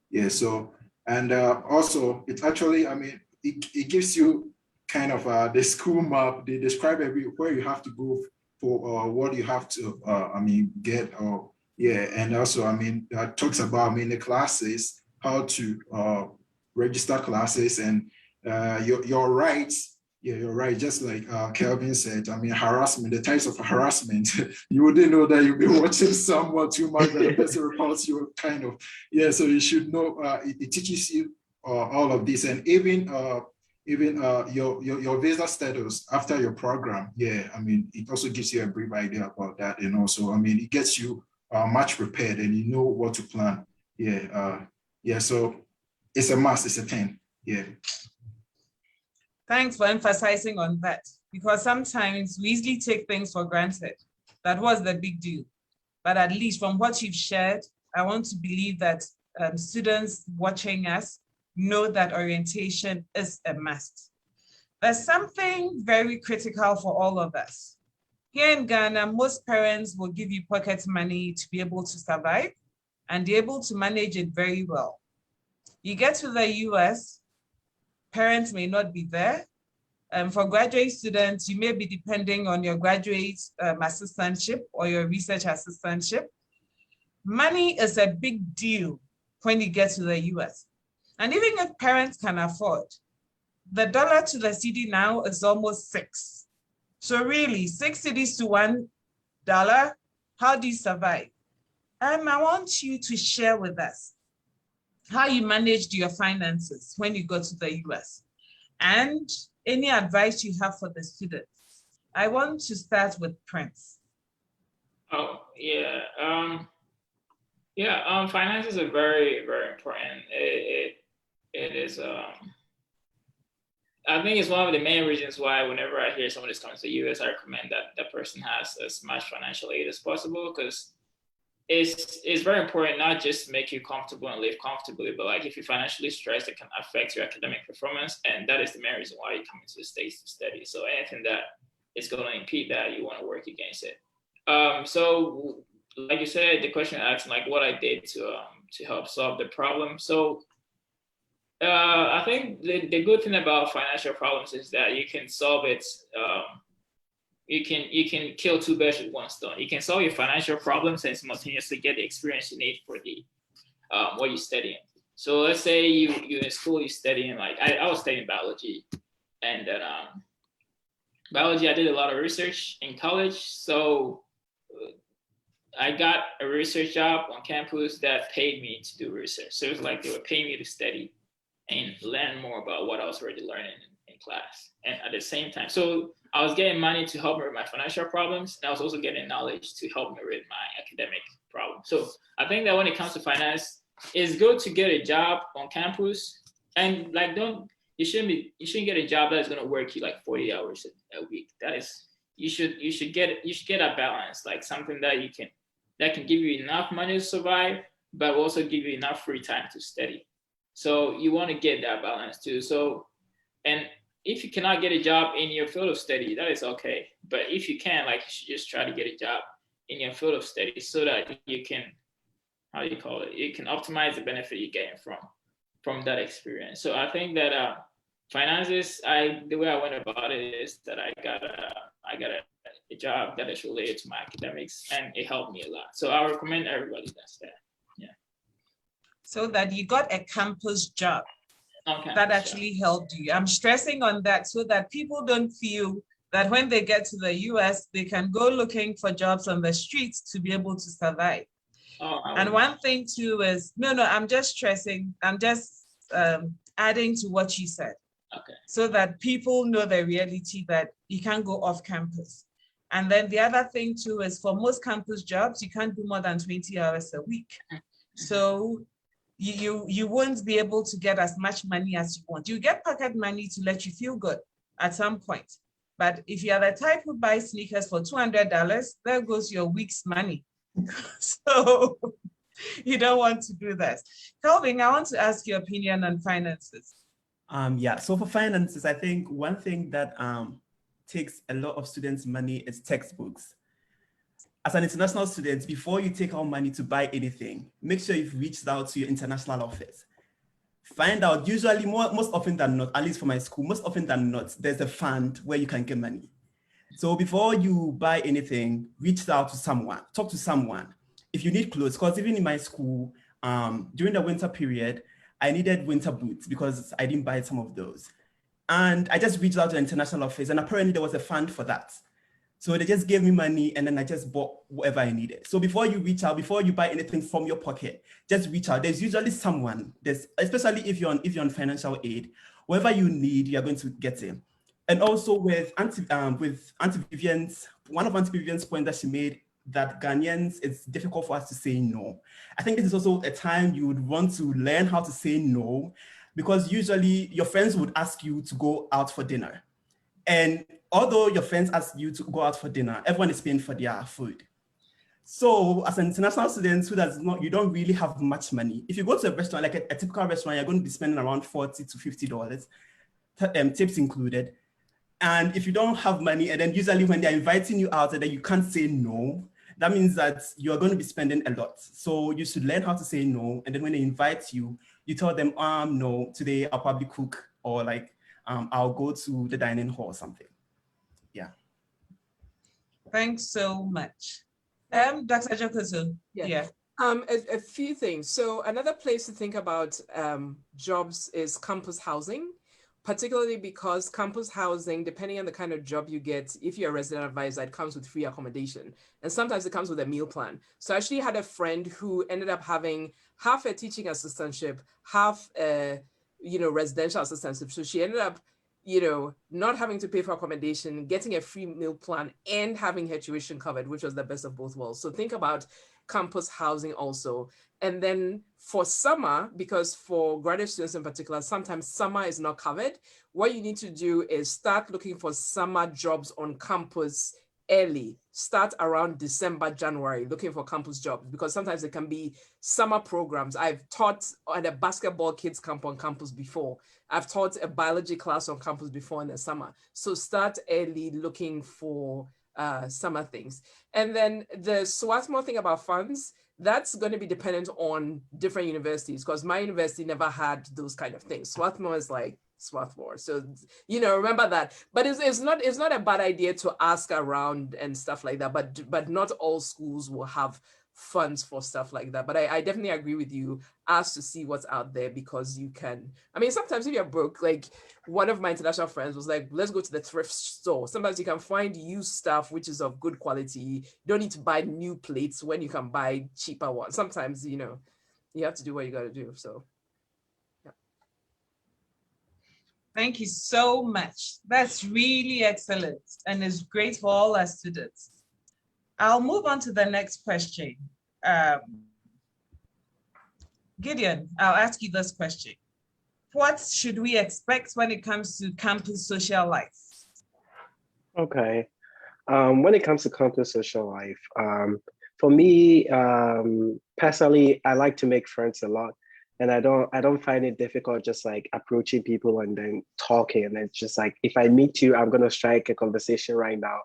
Yeah, so, and also it actually, I mean, it gives you kind of the school map. They describe where you have to go for what you have to, I mean, get or, yeah. And also, I mean, talks about, I mean, the classes, how to register classes and your rights. Yeah, you're right. Just like Kelvin said, I mean, harassment, the types of harassment, you wouldn't know that you've been watching someone too much that the person reports you kind of, yeah, so you should know, it teaches you all of this and even your visa status after your program. Yeah, I mean, it also gives you a brief idea about that. And also, I mean, it gets you much prepared and you know what to plan. Yeah, yeah, so it's a must, it's a 10, yeah. Thanks for emphasizing on that. because sometimes we easily take things for granted. That was the big deal. But at least from what you've shared, I want to believe that students watching us know that orientation is a must. There's something very critical for all of us. Here in Ghana, most parents will give you pocket money to be able to survive and be able to manage it very well. You get to the US, parents may not be there. For graduate students, you may be depending on your graduate assistantship or your research assistantship. Money is a big deal when you get to the US. And even if parents can afford, the dollar to the cedi now is almost 6. So really, 6 cedis to $1, how do you survive? I want you to share with us how you managed your finances when you go to the US and any advice you have for the students. I want to start with Prince. Oh, yeah. Finances are very, very important. It is, I think it's one of the main reasons why whenever I hear somebody's coming to the US, I recommend that the person has as much financial aid as possible, because it's very important not just to make you comfortable and live comfortably, but like if you're financially stressed, it can affect your academic performance. And that is the main reason why you come into the States to study. So anything that is going to impede that, you want to work against it. So like you said, the question asked like what I did to help solve the problem. So I think the good thing about financial problems is that you can solve it. You can kill two birds with one stone. You can solve your financial problems and simultaneously get the experience you need for the what you're studying. So let's say you're in school, you're studying like I was studying biology, and then biology I did a lot of research in college. So I got a research job on campus that paid me to do research. So it was like they were paying me to study and learn more about what I was already learning in class. And at the same time, so I was getting money to help me with my financial problems, and I was also getting knowledge to help me with my academic problems. So I think that when it comes to finance, it's good to get a job on campus, and like you shouldn't get a job that's going to work you like 40 hours a week. That is, you should get a balance, like something that can give you enough money to survive, but also give you enough free time to study. So you want to get that balance too. So, and if you cannot get a job in your field of study, that is okay. But if you can, like, you should just try to get a job in your field of study so that you can, you can optimize the benefit you're getting from that experience. So I think that finances, the way I went about it is that I got a job that is related to my academics, and it helped me a lot. So I recommend everybody does that. Yeah. So that you got a campus job. Okay, that actually helped you. I'm stressing on that so that people don't feel that when they get to the US, they can go looking for jobs on the streets to be able to survive. And one thing too is, I'm just stressing, I'm just adding to what you said. Okay. So that people know the reality that you can't go off campus. And then the other thing too is for most campus jobs, you can't do more than 20 hours a week. So you won't be able to get as much money as you want. You get pocket money to let you feel good at some point. But if you are the type who buys sneakers for $200, there goes your week's money. So you don't want to do that. Kelvin, I want to ask your opinion on finances. So for finances, I think one thing that takes a lot of students' money is textbooks. As an international student, before you take out money to buy anything, make sure you've reached out to your international office. Find out, usually most often than not, at least for my school, most often than not, there's a fund where you can get money. So before you buy anything, reach out to someone, talk to someone. If you need clothes, because even in my school, during the winter period, I needed winter boots because I didn't buy some of those. And I just reached out to the international office, and apparently there was a fund for that. So they just gave me money, and then I just bought whatever I needed. So before you reach out, before you buy anything from your pocket, just reach out. There's usually someone, especially if you're on financial aid, whatever you need, you're going to get it. And also with Auntie Vivian's, one of Auntie Vivian's points that she made, that Ghanaians, it's difficult for us to say no. I think this is also a time you would want to learn how to say no, because usually your friends would ask you to go out for dinner. And although your friends ask you to go out for dinner, everyone is paying for their food. So as an international student who does not, you don't really have much money. If you go to a restaurant, like a typical restaurant, you're going to be spending around $40 to $50, tips included. And if you don't have money, and then usually when they're inviting you out and then you can't say no, that means that you're going to be spending a lot. So you should learn how to say no. And then when they invite you, you tell them, no, today I'll probably cook, or like, I'll go to the dining hall or something. Yeah. Thanks so much. Dr. Jokoso. Yeah. A few things. So another place to think about jobs is campus housing, particularly because campus housing, depending on the kind of job you get, if you're a resident advisor, it comes with free accommodation. And sometimes it comes with a meal plan. So I actually had a friend who ended up having half a teaching assistantship, half a, residential assistantship. So she ended up, not having to pay for accommodation, getting a free meal plan, and having her tuition covered, which was the best of both worlds. So think about campus housing also. And then for summer, because for graduate students in particular, sometimes summer is not covered. What you need to do is start looking for summer jobs on campus early. Start around December, January, looking for campus jobs, because sometimes it can be summer programs. I've taught at a basketball kids camp on campus before. I've taught a biology class on campus before in the summer. So start early looking for summer things. And then the Swarthmore thing about funds, that's going to be dependent on different universities, because my university never had those kind of things. Swarthmore is like Swarthmore. So, remember that. But it's not a bad idea to ask around and stuff like that, but not all schools will have funds for stuff like that. But I definitely agree with you. Ask to see what's out there, because you can, sometimes if you're broke, like one of my international friends was like, let's go to the thrift store. Sometimes you can find used stuff which is of good quality. You don't need to buy new plates when you can buy cheaper ones. Sometimes, you have to do what you got to do. So yeah. Thank you so much. That's really excellent, and it's great for all our students. I'll move on to the next question. Gideon, I'll ask you this question. What should we expect when it comes to campus social life? Okay. When it comes to campus social life, for me, personally, I like to make friends a lot. And I don't find it difficult just like approaching people and then talking. And it's just like, if I meet you, I'm going to strike a conversation right now.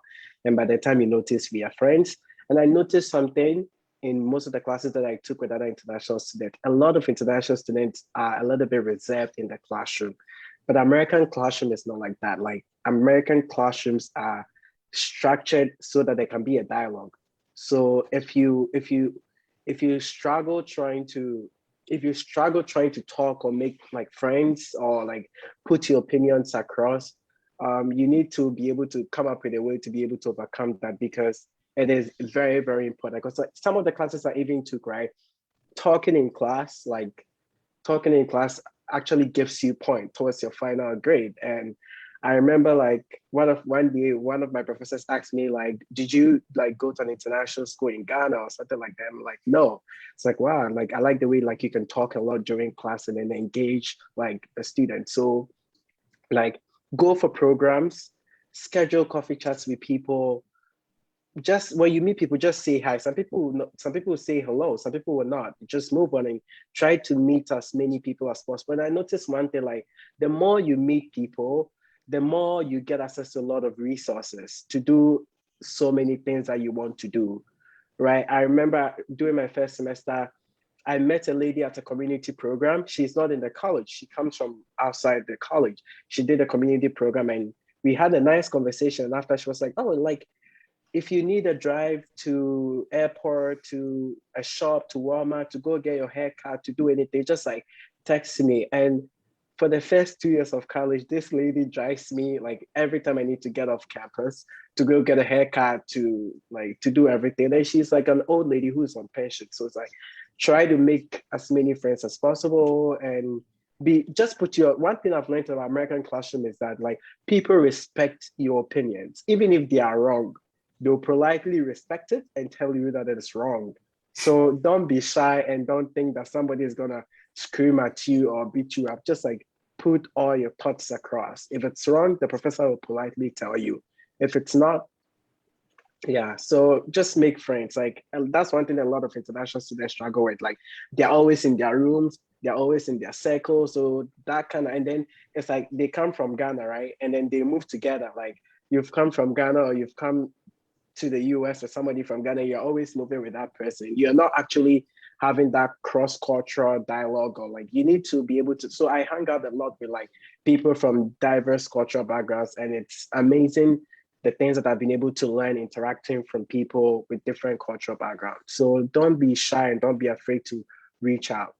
And by the time you notice, we are friends. And I noticed something in most of the classes that I took with other international students. A lot of international students are a little bit reserved in the classroom. But American classroom is not like that. Like American classrooms are structured so that there can be a dialogue. So if you struggle trying to talk or make like friends or like put your opinions across, you need to be able to come up with a way to be able to overcome that, because it is very, very important. Because like, some of the classes I even took, right? Talking in class actually gives you point towards your final grade. And I remember like one day, one of my professors asked me like, did you like go to an international school in Ghana or something like that? I'm like, no. It's like, wow, like I like the way like you can talk a lot during class and then engage like a student. So like go for programs, schedule coffee chats with people. Just when you meet people, just say hi. Some people will say hello, some people will not. Just move on and try to meet as many people as possible. And I noticed one thing, like the more you meet people, the more you get access to a lot of resources to do so many things that you want to do, right? I remember during my first semester, I met a lady at a community program. She's not in the college. She comes from outside the college. She did a community program and we had a nice conversation. And after she was like, oh, like, if you need a drive to airport, to a shop, to Walmart, to go get your haircut, to do anything, just like text me. And for the first 2 years of college, this lady drives me like every time I need to get off campus to go get a haircut, to do everything. And she's like an old lady who's on pension. So it's like, try to make as many friends as possible and one thing I've learned about American classroom is that like people respect your opinions, even if they are wrong. They'll politely respect it and tell you that it is wrong. So don't be shy and don't think that somebody is gonna scream at you or beat you up. Just like put all your thoughts across. If it's wrong, the professor will politely tell you. If it's not, yeah, so just make friends. Like, and that's one thing that a lot of international students struggle with. Like, they're always in their rooms, they're always in their circle. So that kind of, and then it's like they come from Ghana, right? And then they move together. Like, you've come from Ghana or you've come to the US or somebody from Ghana, you're always moving with that person. You're not actually having that cross-cultural dialogue, or like you need to be able to. So I hang out a lot with like people from diverse cultural backgrounds, and it's amazing the things that I've been able to learn interacting from people with different cultural backgrounds. So don't be shy and don't be afraid to reach out.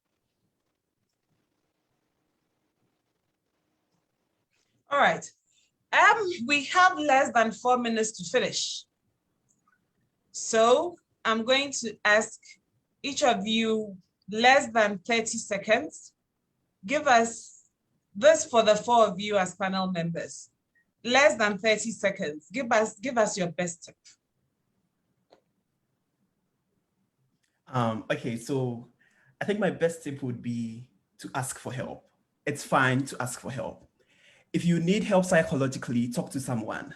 All right. We have less than 4 minutes to finish. So I'm going to ask each of you less than 30 seconds. Give us this for the 4 of you as panel members. Less than 30 seconds. Give us your best tip. Okay, so I think my best tip would be to ask for help. It's fine to ask for help. If you need help psychologically, talk to someone.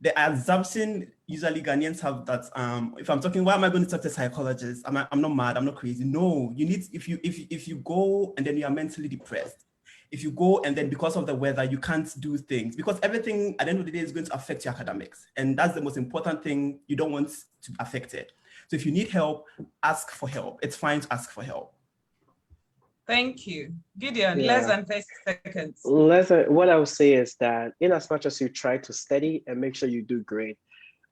The assumption usually Ghanaians have that if I'm talking, why am I going to talk to a psychologist? I'm not mad, I'm not crazy. No, you need, if you go and then you are mentally depressed, if you go and then because of the weather, you can't do things, because everything at the end of the day is going to affect your academics. And that's the most important thing. You don't want to affect it. So if you need help, ask for help. It's fine to ask for help. Thank you. Gideon, Yeah. less than 30 seconds. What I would say is that in as much as you try to study and make sure you do great,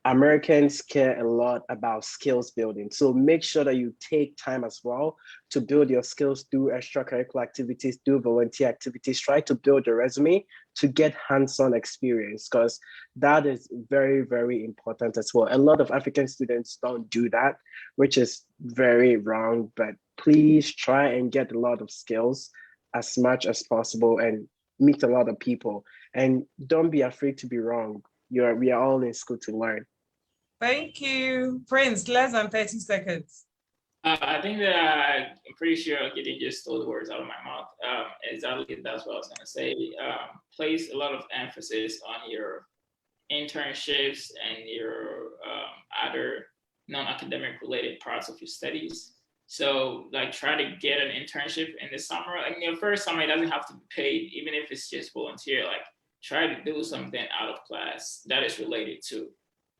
Americans care a lot about skills building. So make sure that you take time as well to build your skills, do extracurricular activities, do volunteer activities, try to build your resume to get hands-on experience, because that is very, very important as well. A lot of African students don't do that, which is very wrong, but please try and get a lot of skills as much as possible and meet a lot of people. And don't be afraid to be wrong. We are all in school to learn. Thank you. Prince, less than 30 seconds. I think that I'm pretty sure Gideon just stole the words out of my mouth. Exactly, that's what I was going to say. Place a lot of emphasis on your internships and your other non-academic related parts of your studies. So like try to get an internship in the summer. Like in your first summer, it doesn't have to be paid, even if it's just volunteer. Like try to do something out of class that is related to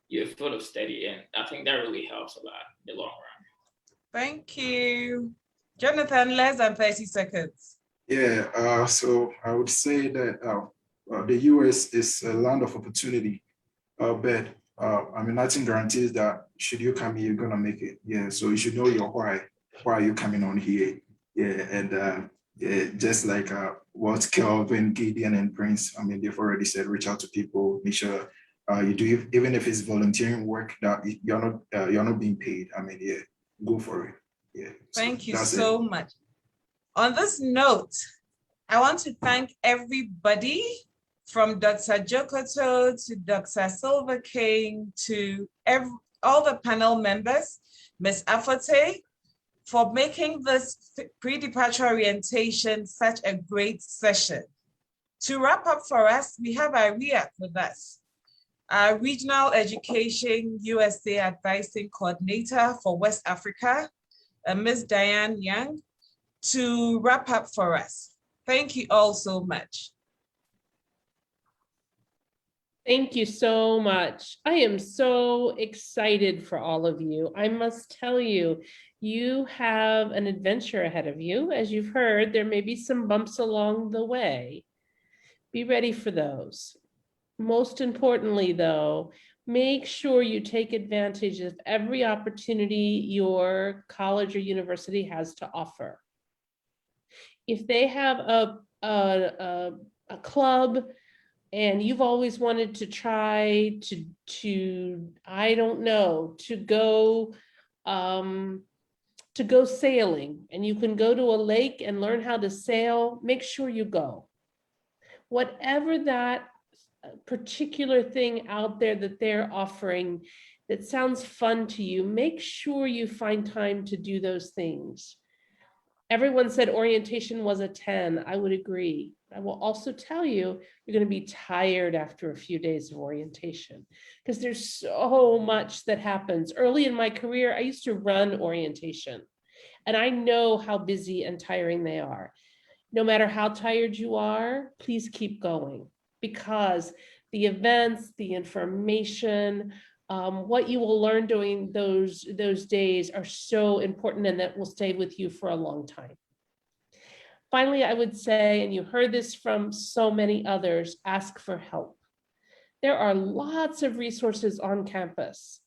your field of study. And I think that really helps a lot in the long run. Thank you. Jonathan, less than 30 seconds. Yeah, so I would say that the US is a land of opportunity, but I mean, nothing guarantees that should you come here, you're gonna make it. Yeah, so you should know your why. Why are you coming on here? Yeah, and yeah, just like what Kelvin, Gideon, and Prince, I mean, they've already said, reach out to people, make sure you do, even if it's volunteering work that you're not being paid. I mean, yeah, go for it. Yeah. Thank you so much. On this note, I want to thank everybody from Dr. Jokoto to Dr. Silver King to all the panel members, Ms. Afote, for making this pre-departure orientation such a great session. To wrap up for us, we have Iria with us, our Regional Education USA Advising Coordinator for West Africa, Ms. Diane Young, to wrap up for us. Thank you all so much. Thank you so much. I am so excited for all of you. I must tell you, you have an adventure ahead of you. As you've heard, there may be some bumps along the way. Be ready for those. Most importantly, though, make sure you take advantage of every opportunity your college or university has to offer. If they have a club and you've always wanted to try to I don't know, to go sailing, and you can go to a lake and learn how to sail, make sure you go. Whatever that particular thing out there that they're offering that sounds fun to you, make sure you find time to do those things. Everyone said orientation was a 10. I would agree. I will also tell you, you're going to be tired after a few days of orientation because there's so much that happens. Early in my career, I used to run orientation, and I know how busy and tiring they are. No matter how tired you are, please keep going, because the events, the information, what you will learn during those days are so important, and that will stay with you for a long time. Finally, I would say, and you heard this from so many others, ask for help. There are lots of resources on campus.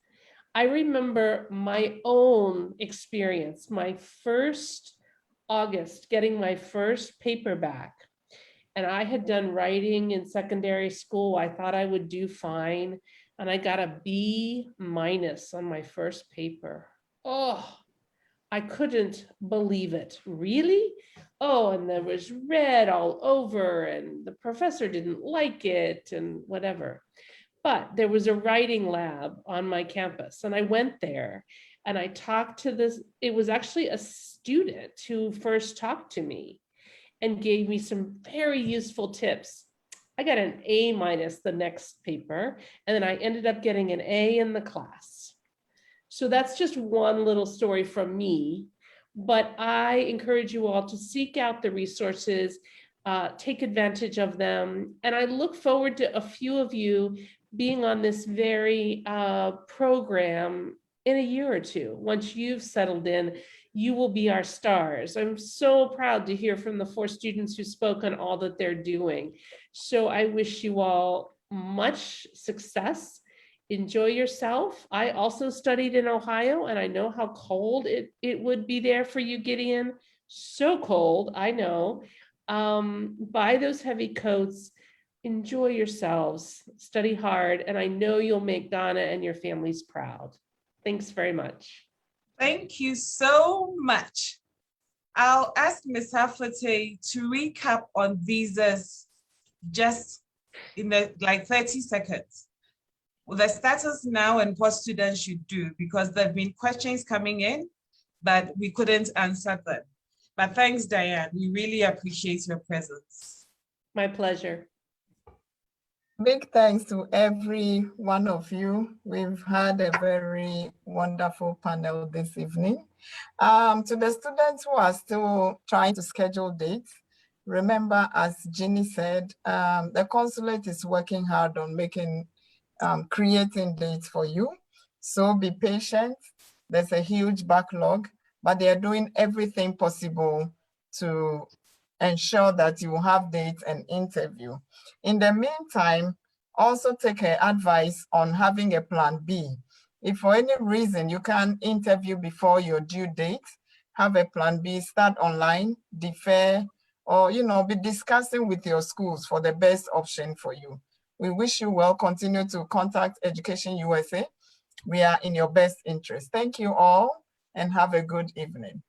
I remember my own experience, my first August, getting my first paperback. And I had done writing in secondary school. I thought I would do fine. And I got a B- on my first paper. Oh, I couldn't believe it. Really? Oh, and there was red all over, and the professor didn't like it, and whatever. But there was a writing lab on my campus, and I went there and I talked to this. It was actually a student who first talked to me and gave me some very useful tips. I got an A- the next paper, and then I ended up getting an A in the class. So that's just one little story from me, but I encourage you all to seek out the resources, take advantage of them. And I look forward to a few of you being on this very program in a year or two. Once you've settled in, you will be our stars. I'm so proud to hear from the 4 students who spoke on all that they're doing. So I wish you all much success. Enjoy yourself. I also studied in Ohio, and I know how cold it would be there for you, Gideon. So cold, I know. Buy those heavy coats. Enjoy yourselves. Study hard, and I know you'll make Donna and your families proud. Thanks very much. Thank you so much. I'll ask Ms. Haflete to recap on visas just in like 30 seconds. With the status now and what students should do, because there have been questions coming in, but we couldn't answer them. But thanks, Diane. We really appreciate your presence. My pleasure. Big thanks to every one of you. We've had a very wonderful panel this evening. To the students who are still trying to schedule dates, remember, as Ginny said, the consulate is working hard on creating dates for you. So be patient. There's a huge backlog, but they are doing everything possible to ensure that you have dates and interview. In the meantime, also take advice on having a plan B. If for any reason you can't interview before your due date, have a plan B, start online, defer, or be discussing with your schools for the best option for you. We wish you well. Continue to contact Education USA. We are in your best interest. Thank you all and have a good evening.